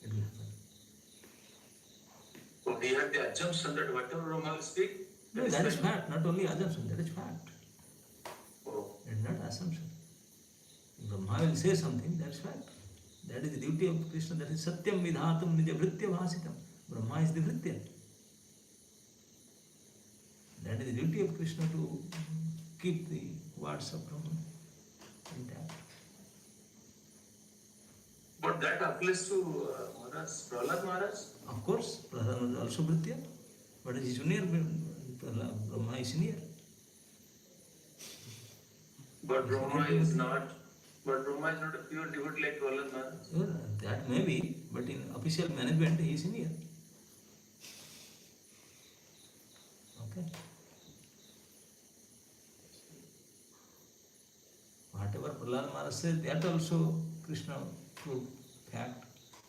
It will happen. So he had the assumption that whatever Brahma will speak, No, that is fact, not only assumption, that is fact. Oh. It is not assumption. If Brahma will say something, that is fact. That is the duty of Krishna, that is satyam vidhatum nija vritya bhasitam. Brahma is the vritya. That is the duty of Krishna to keep the words of Brahma intact. But that applies to Maharaj, Prahlad Maharaj? Of course, Prahlad is also vritya, but he is junior, Brahma is senior. But Brahma is not a pure devotee like Prahlad Maharaj. That may be, but in official management he is senior. Okay? Whatever Prahlad Maharaj said, that also Krishna proved fact.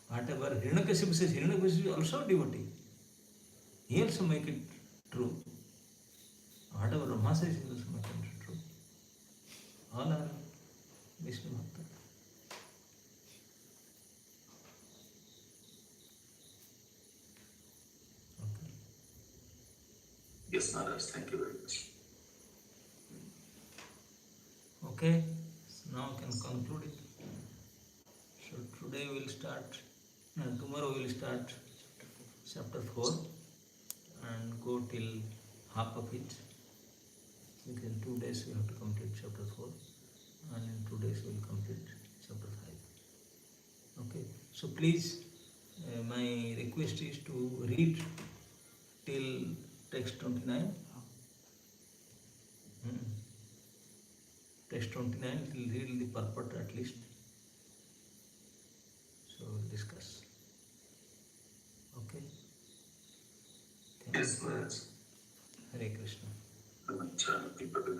Whatever Hiranyakasipu says, Hiranyakasipu is also devotee. He also make it true. Whatever Brahma says, he also make it true. All are Vishnu Bhakta. Okay. Yes, Maharaj, thank you very much. Okay, so now we can conclude it. So today we will start, tomorrow we will start chapter 4 and go till half of it. Within 2 days we have to complete chapter 4 and in 2 days we will complete chapter 5. Okay, so please, my request is to read till text 29. Text 29 will read the purport at least. So we'll discuss. Okay? Thank Yes, you. Maharaj. Hare Krishna. Namaskar. People will